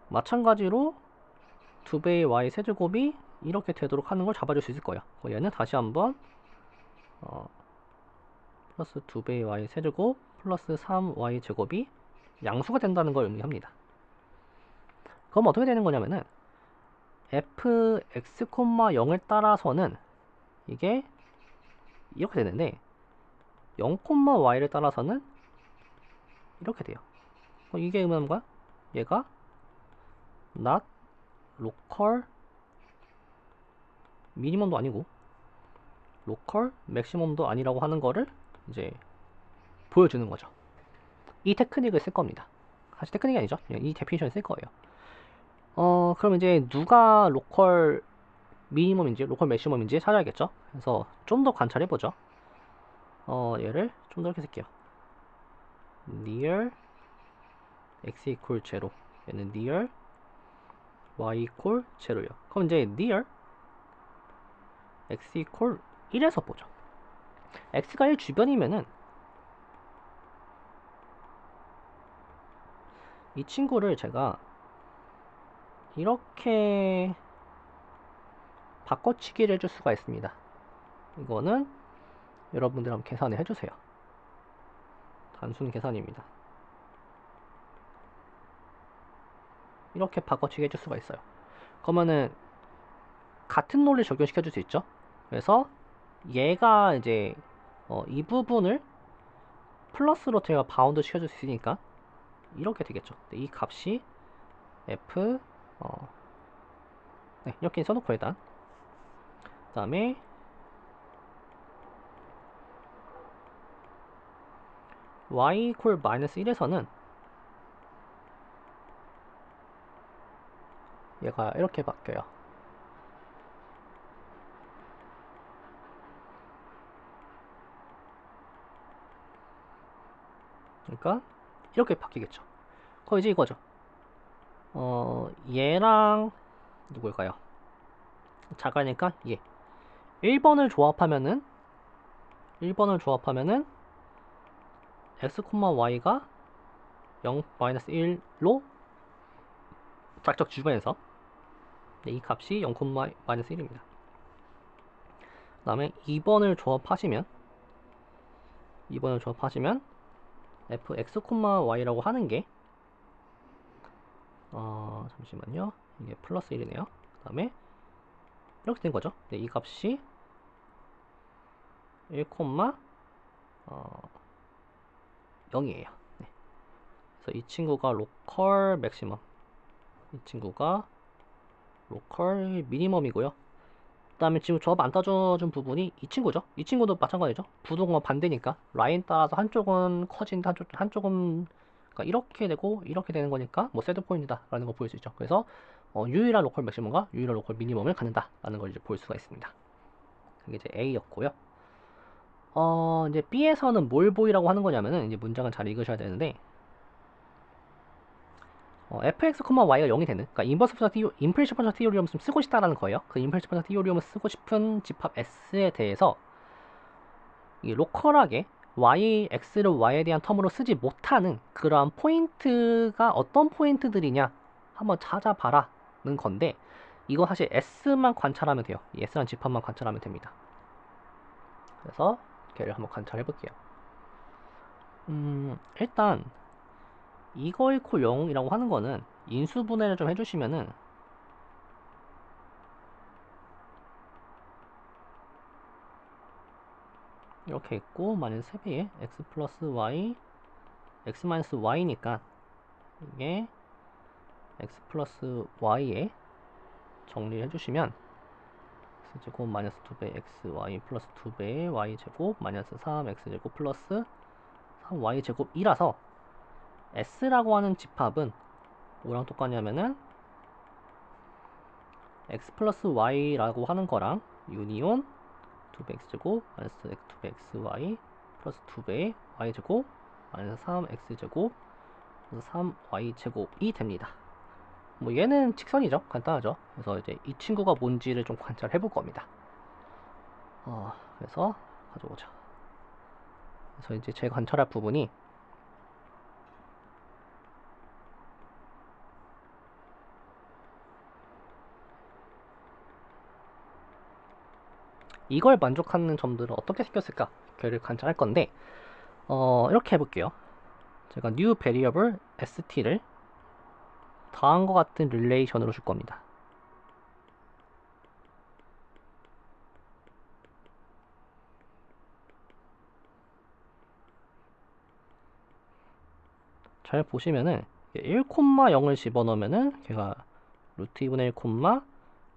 마찬가지로 2배의 y 세제곱이 이렇게 되도록 하는 걸 잡아줄 수 있을 거예요. 얘는 다시 한번 플러스 2배의 y 세제곱 플러스 3y 제곱이 양수가 된다는 걸 의미합니다. 그럼 어떻게 되는 거냐면은 fx, 0을 따라서는 이게 이렇게 되는데 0,y를 따라서는 이렇게 돼요. 이게 의미하는 거야? 얘가 not local 미니멈도 아니고 로컬 맥시멈도 아니라고 하는 거를 이제 보여주는 거죠. 이 테크닉을 쓸 겁니다. 사실 테크닉이 아니죠. 이 데피니션을 쓸 거예요. 그럼 이제 누가 로컬 미니멈인지 로컬 맥시멈인지 찾아야겠죠. 그래서 좀 더 관찰해보죠. 얘를 좀 더 이렇게 쓸게요. near x equal 0 얘는 near y equal 0요. 그럼 이제 near x equal 1에서 보죠. x가 1 주변이면은 이 친구를 제가 이렇게 바꿔치기를 해줄 수가 있습니다. 이거는 여러분들 한번 계산을 해주세요. 단순 계산입니다. 이렇게 바꿔치기 해줄 수가 있어요. 그러면은 같은 논리 적용시켜 줄 수 있죠. 그래서 얘가 이제 이 부분을 플러스로 제가 바운드 시켜줄 수 있으니까 이렇게 되겠죠. 이 값이 f 네, 이렇게 써놓고 일단 그 다음에 y equal 마이너스 1에서는 얘가 이렇게 바뀌어요. 그러니까 이렇게 바뀌겠죠. 그거 이제 이거죠. 얘랑 누구일까요? 작가니까 얘 1번을 조합하면은 x, y가 0, 1로 작적 주변에서 이 값이 0, 1입니다. 그 다음에 2번을 조합하시면 fx, y라고 하는 게 잠시만요. 이게 플러스 1이네요. 그 다음에 이렇게 된 거죠. 네, 이 값이 1, 0이에요. 네. 그래서 이 친구가 로컬 맥시멈, 이 친구가 로컬 미니멈이고요. 그 다음에 지금 조합 안 따져준 부분이 이 친구죠. 이 친구도 마찬가지죠. 부동과 반대니까 라인 따라서 한쪽은 커진다, 한쪽은 그러니까 이렇게 되고 이렇게 되는 거니까 뭐 세트 포인트다 라는 걸 볼 수 있죠. 그래서 유일한 로컬 맥시멈과 유일한 로컬 미니멈을 갖는다 라는 걸 이제 볼 수가 있습니다. 그게 이제 A였고요. 이제 B에서는 뭘 보이라고 하는 거냐면은 이제 문장을 잘 읽으셔야 되는데 fx, y가 0이 되는, 그러니까 임플리시트 펀션 티오리움을 좀 쓰고 싶다라는 거예요. 그 임플리시트 펀션 티오리움을 쓰고 싶은 집합 S에 대해서 이 로컬하게 x를 y에 대한 텀으로 쓰지 못하는 그러한 포인트가 어떤 포인트들이냐 한번 찾아봐라는 건데, 이거 사실 S만 관찰하면 돼요. 이 S라는 집합만 관찰하면 됩니다. 그래서 걔를 한번 관찰해 볼게요. 일단 이거 잃고 0이라고 하는 거는 인수분해를 좀 해주시면은 이렇게 있고 마이너스 3배에 x 플러스 y x 마이너스 y니까 이게 x 플러스 y에 정리를 해주시면 x제곱 마이너스 2배 xy 플러스 2배의 y제곱 마이너스 3x제곱 플러스 3y제곱 2라서 s라고 하는 집합은 뭐랑 똑같냐면은 x 플러스 y라고 하는 거랑 유니온 2배 x제곱 마이너스 2배 xy 플러스 2배의 y제곱 마이너스 3x제곱 3y제곱이 됩니다. 뭐 얘는 직선이죠. 간단하죠. 그래서 이제 이 친구가 뭔지를 좀 관찰해 볼 겁니다. 그래서 가져오자. 그래서 이제 제가 관찰할 부분이 이걸 만족하는 점들을 어떻게 생겼을까? 걔를 관찰할 건데 이렇게 해볼게요. 제가 new variable st를 다음과 같은 릴레이션으로 줄 겁니다. 잘 보시면은 1,0을 집어넣으면은 걔가 루트 2분의 1,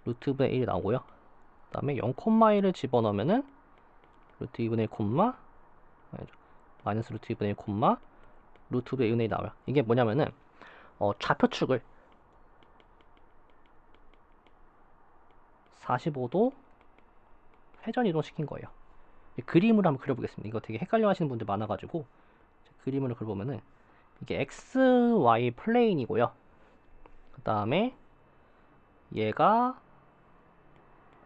루트 2분의 1이 나오고요. 그 다음에 0,1을 집어넣으면은 루트 2분의 1, 마이너스 루트 2분의 1, 루트 2분의 1이 나와요. 이게 뭐냐면은 좌표축을 45도 회전 이동시킨 거예요. 그림으로 한번 그려보겠습니다. 이거 되게 헷갈려 하시는 분들 많아가지고 그림으로 그려보면은 이게 x, y 플레인이고요. 그 다음에 얘가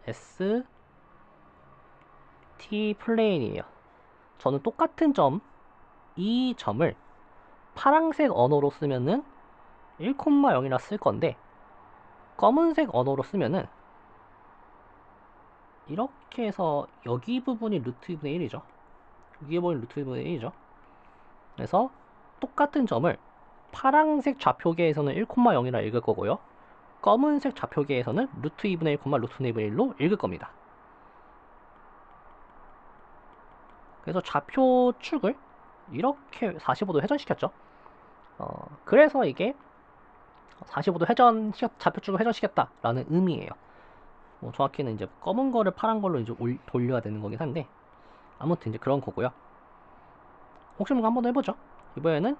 s, t 플레인이에요. 저는 똑같은 점, 이 점을 파란색 언어로 쓰면은 1,0이라 쓸 건데 검은색 언어로 쓰면은 이렇게 해서 여기 부분이 루트 2분의 1이죠. 여기 부분이 루트 2분의 1이죠. 그래서 똑같은 점을 파란색 좌표계에서는 1,0이라 읽을 거고요. 검은색 좌표계에서는 루트 2분의 1, 루트 2분의 1로 읽을 겁니다. 그래서 좌표축을 이렇게 45도 회전시켰죠. 그래서 이게 45도 좌표축을 회전시켰다라는 의미예요. 정확히는 이제 검은 거를 파란 걸로 이제 돌려야 되는 거긴 한데, 아무튼 이제 그런 거고요. 혹시 모르고 한번 해보죠. 이번에는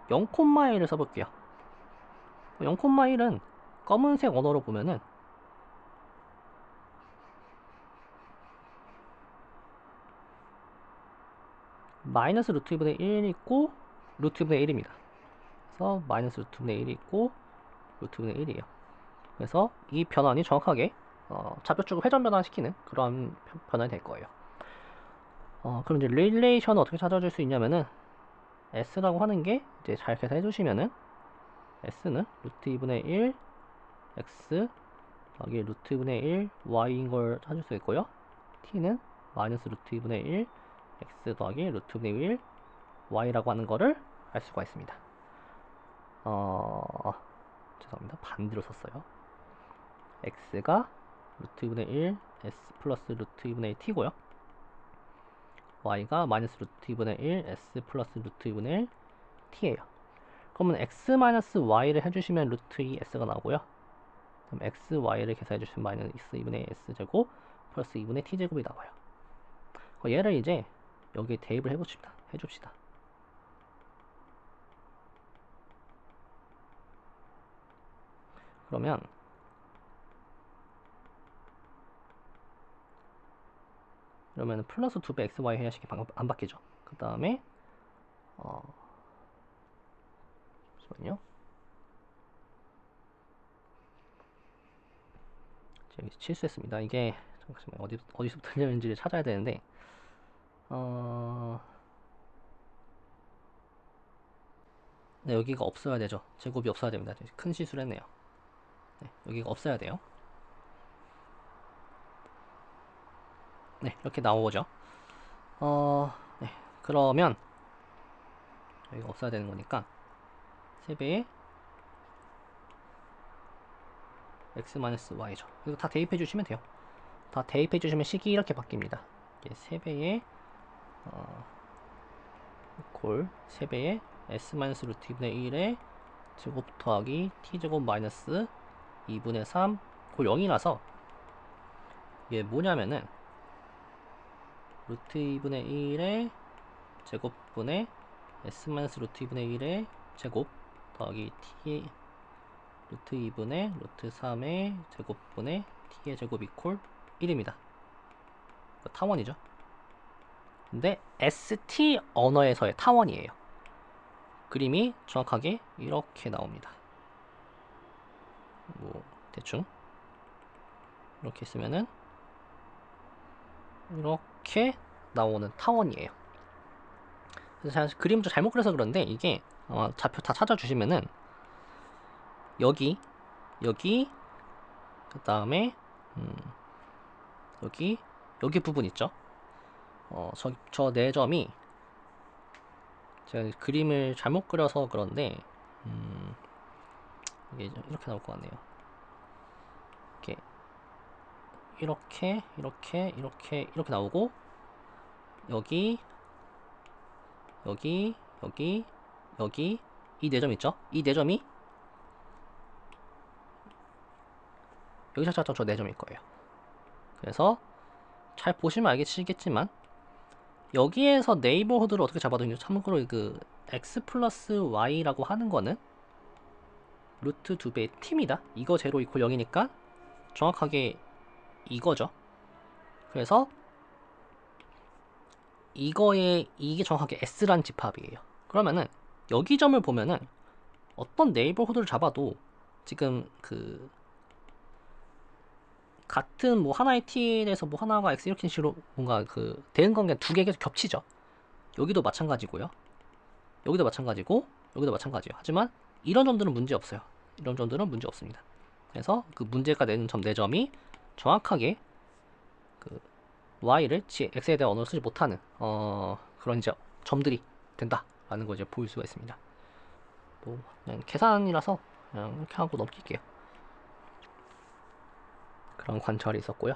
0,1을 써볼게요. 0,1은 검은색 언어로 보면은 마이너스 루트 2분의 1 있고 루트 2분의 1입니다. 그래서 마이너스 루트 2분의 1이 있고 루트분의 1이에요. 그래서 이 변환이 정확하게 좌표축을 회전 변환시키는 그런 변환이 될 거예요. 그럼 이제 릴레이션을 어떻게 찾아줄 수 있냐면은 S라고 하는 게 이제 잘 계산해 주시면은 S는 루트 2분의 1 X 더하기 루트 2분의 1 Y인 걸 찾을 수 있고요. T는 마이너스 루트 2분의 1 X 더하기 루트 2분의 1 Y라고 하는 거를 알 수가 있습니다. 죄송합니다. 반대로 썼어요. X가 루트 2분의 1 S 플러스 루트 2분의 1 T고요. Y가 마이너스 루트 2분의 1 S 플러스 루트 2분의 1 T예요. 그러면 X 마이너스 Y를 해주시면 루트 2 S가 나오고요. 그럼 X, Y를 계산해주시면 마이너스 2분의 S 제곱 플러스 2분의 T 제곱이 나와요. 얘를 이제 여기에 대입을 해줍시다. 그러면 플러스 2배 XY 해야식이 안 바뀌죠. 그 다음에 잠시만요. 제가 실수했습니다. 이게 잠시만요. 어디서부터 들렸는지를 찾아야 되는데 네, 여기가 없어야 되죠. 제곱이 없어야 됩니다. 큰 실수를 했네요. 네, 여기가 없어야 돼요. 네, 이렇게 나오죠. 네, 그러면 여기가 없어야 되는 거니까 3배의 x-y죠. 그리고 다 대입해 주시면 돼요. 다 대입해 주시면 식이 이렇게 바뀝니다. 이게 3배의 골 3배의 s-루트 2분의 1의 제곱 더하기 t제곱 마이너스 2분의 3 골 0이라서 이게 뭐냐면은 루트 2분의 1의 제곱분의 s-루트 2분의 1의 제곱 더하기 t 루트 2분의 루트 3의 제곱분의 t의 제곱 이퀄 1입니다. 타원이죠. 근데 ST 언어에서의 타원이에요. 그림이 정확하게 이렇게 나옵니다. 뭐 대충 이렇게 쓰면은 이렇게 나오는 타원이에요. 그래서 제가 그림을 잘못 그려서 그런데 이게 좌표 다 찾아주시면은 여기 그 다음에 여기 부분 있죠. 저 네 점이 제가 그림을 잘못 그려서 그런데 이게 이렇게 나올 것 같네요. 이렇게 나오고 여기 이 네 점 있죠? 이 네 점이 여기서 찾았던 저 네 점일 거예요. 그래서 잘 보시면 알겠지만 여기에서 네이버후드를 어떻게 잡아도 참고로 그 x 플러스 y라고 하는 거는 루트 2배의 t입니다. 이거 제로 이퀄 0이니까 정확하게 이거죠. 그래서 이게 정확하게 s란 집합이에요. 그러면은 여기 점을 보면은 어떤 네이버후드를 잡아도 지금 그 같은 뭐 하나의 t에 대해서 뭐 하나가 x 이렇게 식으로 뭔가 그 대응 관계 두 개가 겹치죠. 여기도 마찬가지고요. 여기도 마찬가지고 여기도 마찬가지예요. 하지만 이런 점들은 문제 없어요. 이런 점들은 문제 없습니다. 그래서 그 문제가 내는 점 4점이 정확하게 그 y를 x에 대한 언어를 쓰지 못하는 그런 이제 점들이 된다라는 걸 이제 보일 수가 있습니다. 뭐 그냥 계산이라서 그냥 이렇게 하고 넘길게요. 그런 관찰이 있었고요.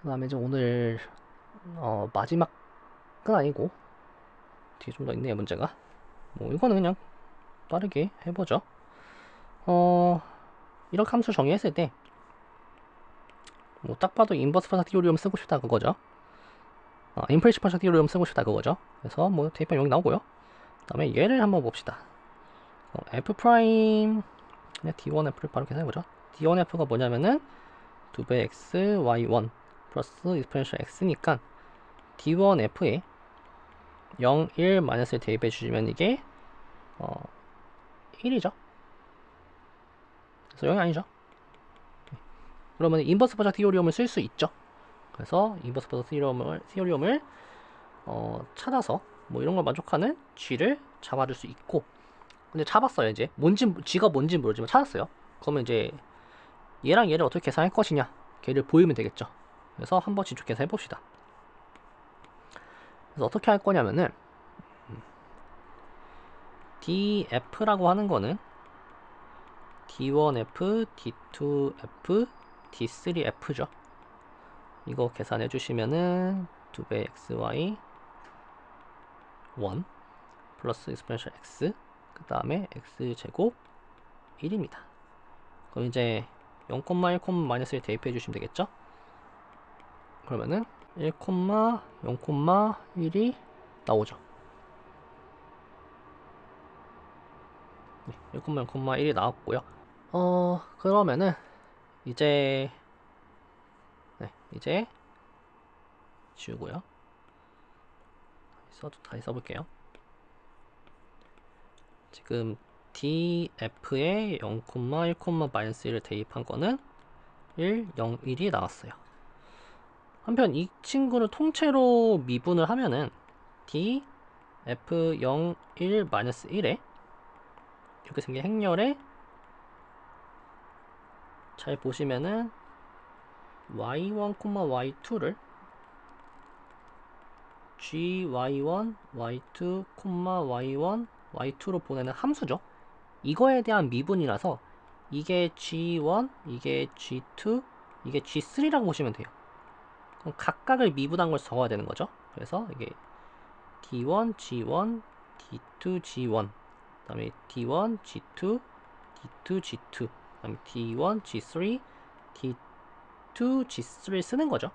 그 다음에 이제 오늘 마지막은 아니고 뒤에 좀 더 있네요. 문제가 뭐 이거는 그냥 빠르게 해보죠. 이렇게 함수 정의했을 때 뭐 딱 봐도 인버스 파사 티오리움 쓰고 싶다 그거죠. 인프레시 파사 티오리움 쓰고 싶다 그거죠. 그래서 뭐 대입한 여기 나오고요. 그 다음에 얘를 한번 봅시다. f 프라임 d1f를 바로 계산해보죠. d1f가 뭐냐면은 2배 x y1 플러스 익스포넨셜 x니까 d1f에 0, 1, 마이너스를 대입해 주시면 이게 1이죠. 그래서 0이 아니죠. 그러면 인버스 버저 티오리움을 쓸 수 있죠. 그래서 인버스 버저 티오리움을 찾아서 뭐 이런 걸 만족하는 G를 잡아줄 수 있고, 근데 잡았어요. 이제 G가 뭔지 모르지만 찾았어요. 그러면 이제 얘랑 얘를 어떻게 계산할 것이냐, 걔를 보이면 되겠죠. 그래서 한번 직접 계산해 봅시다. 그래서 어떻게 할 거냐면은 df라고 하는 거는 d1f, d2f, d3f죠. 이거 계산해 주시면은 2배 xy 1 플러스 익스포넨셜 x, 그 다음에 x제곱 1입니다. 그럼 이제 0, 1, 마이너스 1 대입해 주시면 되겠죠? 그러면은 1, 0, 1이 나오죠. 1, 0, 1이 나왔고요. 그러면은 이제 이제 지우고요. 다시 써볼게요. 지금 df에 0, 1, 마이너스 1을 대입한 거는 1, 0, 1이 나왔어요. 한편 이 친구를 통째로 미분을 하면은 df 0, 1, 마이너스 1에 이렇게 생긴 행렬에 잘 보시면은 y1, y2를 gy1, y2, y1, y2로 보내는 함수죠. 이거에 대한 미분이라서 이게 g1, 이게 g2, 이게 g3라고 보시면 돼요. 그럼 각각을 미분한 걸 적어야 되는 거죠. 그래서 이게 d1, g1, d2, g1, 그 다음에 d1, g2, d2, g2, 그 다음에 d1, g3, d2, g3를 쓰는 거죠.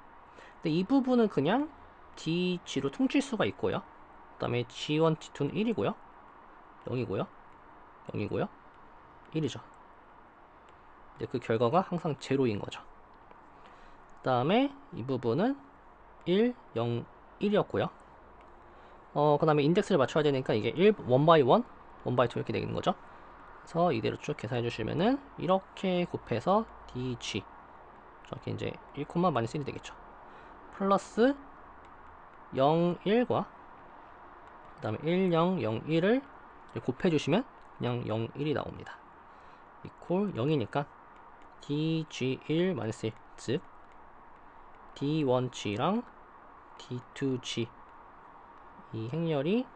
근데 이 부분은 그냥 dg로 퉁칠 수가 있고요. 그 다음에 g1, g2는 1이고요. 0이고요. 0이고요. 1이죠. 이제 그 결과가 항상 제로인 거죠. 그 다음에 이 부분은 1, 0, 1이었고요. 그 다음에 인덱스를 맞춰야 되니까 이게 1 by 1, 1 by 2 이렇게 되는 거죠. 그래서 이대로 쭉 계산해 주시면은 이렇게 곱해서 dg 저렇게 이제 1, 마이너스 1이 되겠죠. 플러스 0, 1과 그 다음에 1, 0, 0, 1을 곱해주시면 그냥 0, 1이 나옵니다. 이퀄 0이니까 dg1 마이너스 1, 즉 d1g랑 d2g 이 행렬이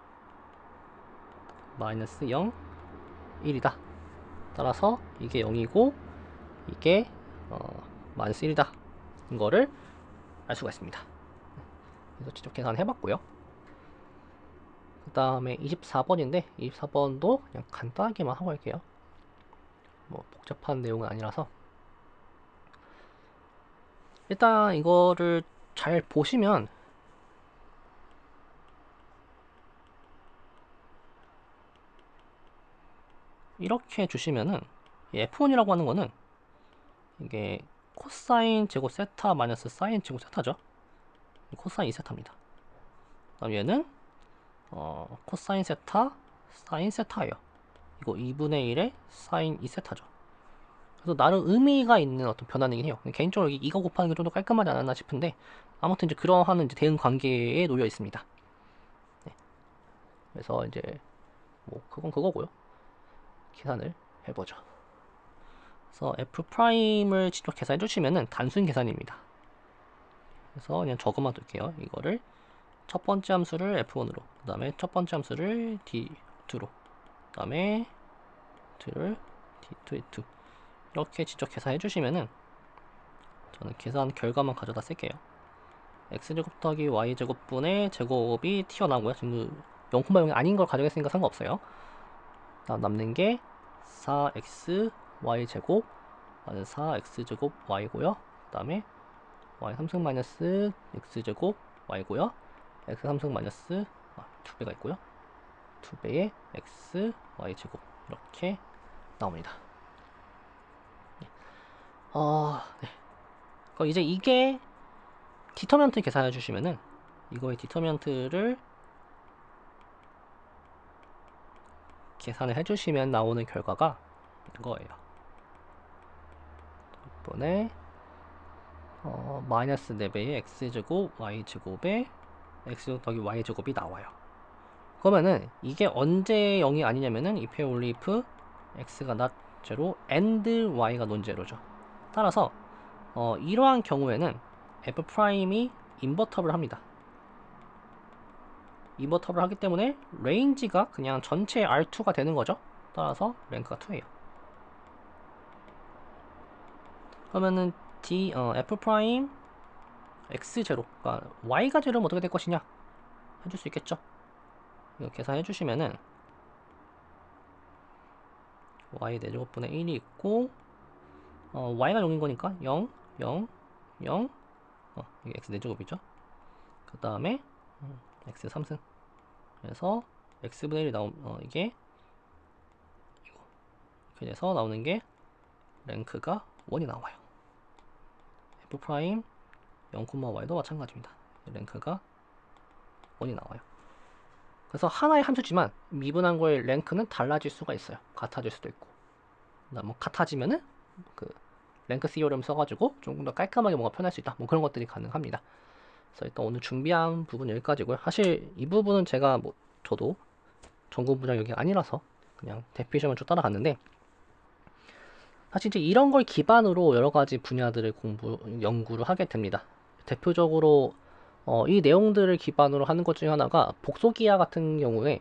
마이너스 0, 1이다. 따라서 이게 0이고 이게 마이너스 1이다. 이거를 알 수가 있습니다. 그래서 직접 계산해봤고요. 그 다음에 24번인데 24번도 그냥 간단하게만 하고 할게요. 뭐 복잡한 내용은 아니라서 일단 이거를 잘 보시면 이렇게 주시면은 f1이라고 하는 거는 이게 코사인 제곱 세타 마이너스 사인 제곱 세타죠. 코사인 2세타입니다. 그다음 얘는 코사인 세타 사인 세타예요. 이거 2분의 1의 사인 2세타죠. 그래서 나름 의미가 있는 어떤 변화이긴 해요. 개인적으로 이거 곱하는 게 좀 더 깔끔하지 않았나 싶은데 아무튼 이제 그러한 이제 대응 관계에 놓여 있습니다. 네. 그래서 이제 뭐 그건 그거고요. 계산을 해보죠. 그래서 f'을 직접 계산해 주시면은 단순 계산입니다. 그래서 그냥 저것만 둘게요. 이거를 첫 번째 함수를 f1으로, 그 다음에 첫 번째 함수를 d2로, 그 다음에 d2를 d2, 이렇게 직접 계산해 주시면은 저는 계산 결과만 가져다 쓸게요. x제곱 더하기 y제곱분의 제곱이 튀어나오고요. 지금 0,0이 아닌 걸 가져갔으니까 상관없어요. 다음 남는 게 4x y제곱 4x제곱 y고요. 그 다음에 y 3승 마이너스 x제곱 y고요. x 3승 마이너스 2배가 있고요. 2배의 x y제곱 이렇게 나옵니다. 네. 그럼 이제 이게 디터미넌트 계산해 주시면은 이거의 디터미넌트를 계산을 해주시면 나오는 결과가 이거예요. 분의 마이너스 4배의 x제곱 y제곱에 x 더하기 y제곱이 나와요. 그러면은 이게 언제 0이 아니냐면은 if only if x가 not 0 and y가 non-zero죠. 따라서 이러한 경우에는 f'이 인버터블 합니다. 인버터블 하기 때문에 레인지가 그냥 전체 R2가 되는 거죠. 따라서 랭크가 2예요. 그러면은 f' x0, 그러니까 y가 0면 어떻게 될 것이냐 해줄 수 있겠죠. 이거 계산해 주시면은 y 4제곱분의 1이 있고 y가 0인 거니까 0, 0, 0 이게 x 4제곱이죠. 그 다음에 x 3승. 그래서 x분의 1이 이게 이렇게 돼서 나오는 게 랭크가 1이 나와요. f' 0,y도 마찬가지입니다. 랭크가 1이 나와요. 그래서 하나의 함수지만 미분한 거의 랭크는 달라질 수가 있어요. 같아질 수도 있고. 뭐 같아지면은 그 랭크 시오름 써가지고 조금 더 깔끔하게 뭔가 표현할 수 있다. 뭐 그런 것들이 가능합니다. 그래서 일단 오늘 준비한 부분 여기까지고요. 사실 이 부분은 제가 저도 전공 분야 여기 아니라서 그냥 데피니션을 쭉 따라갔는데, 사실 이제 이런 걸 기반으로 여러 가지 분야들을 연구를 하게 됩니다. 대표적으로 이 내용들을 기반으로 하는 것 중에 하나가 복소기하 같은 경우에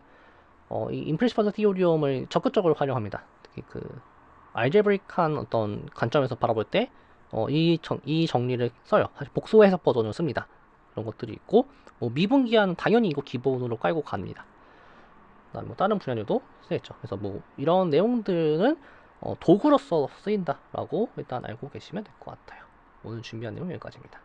이 임플리시트 티오리움을 적극적으로 활용합니다. 특히 그 알제브릭한 어떤 관점에서 바라볼 때 이 정리를 써요. 사실 복소 해석 버전을 씁니다. 그런 것들이 있고, 미분기하는 당연히 이거 기본으로 깔고 갑니다. 그다음에 다른 분야에도 쓰였죠. 그래서 이런 내용들은 도구로서 쓰인다라고 일단 알고 계시면 될 것 같아요. 오늘 준비한 내용 여기까지입니다.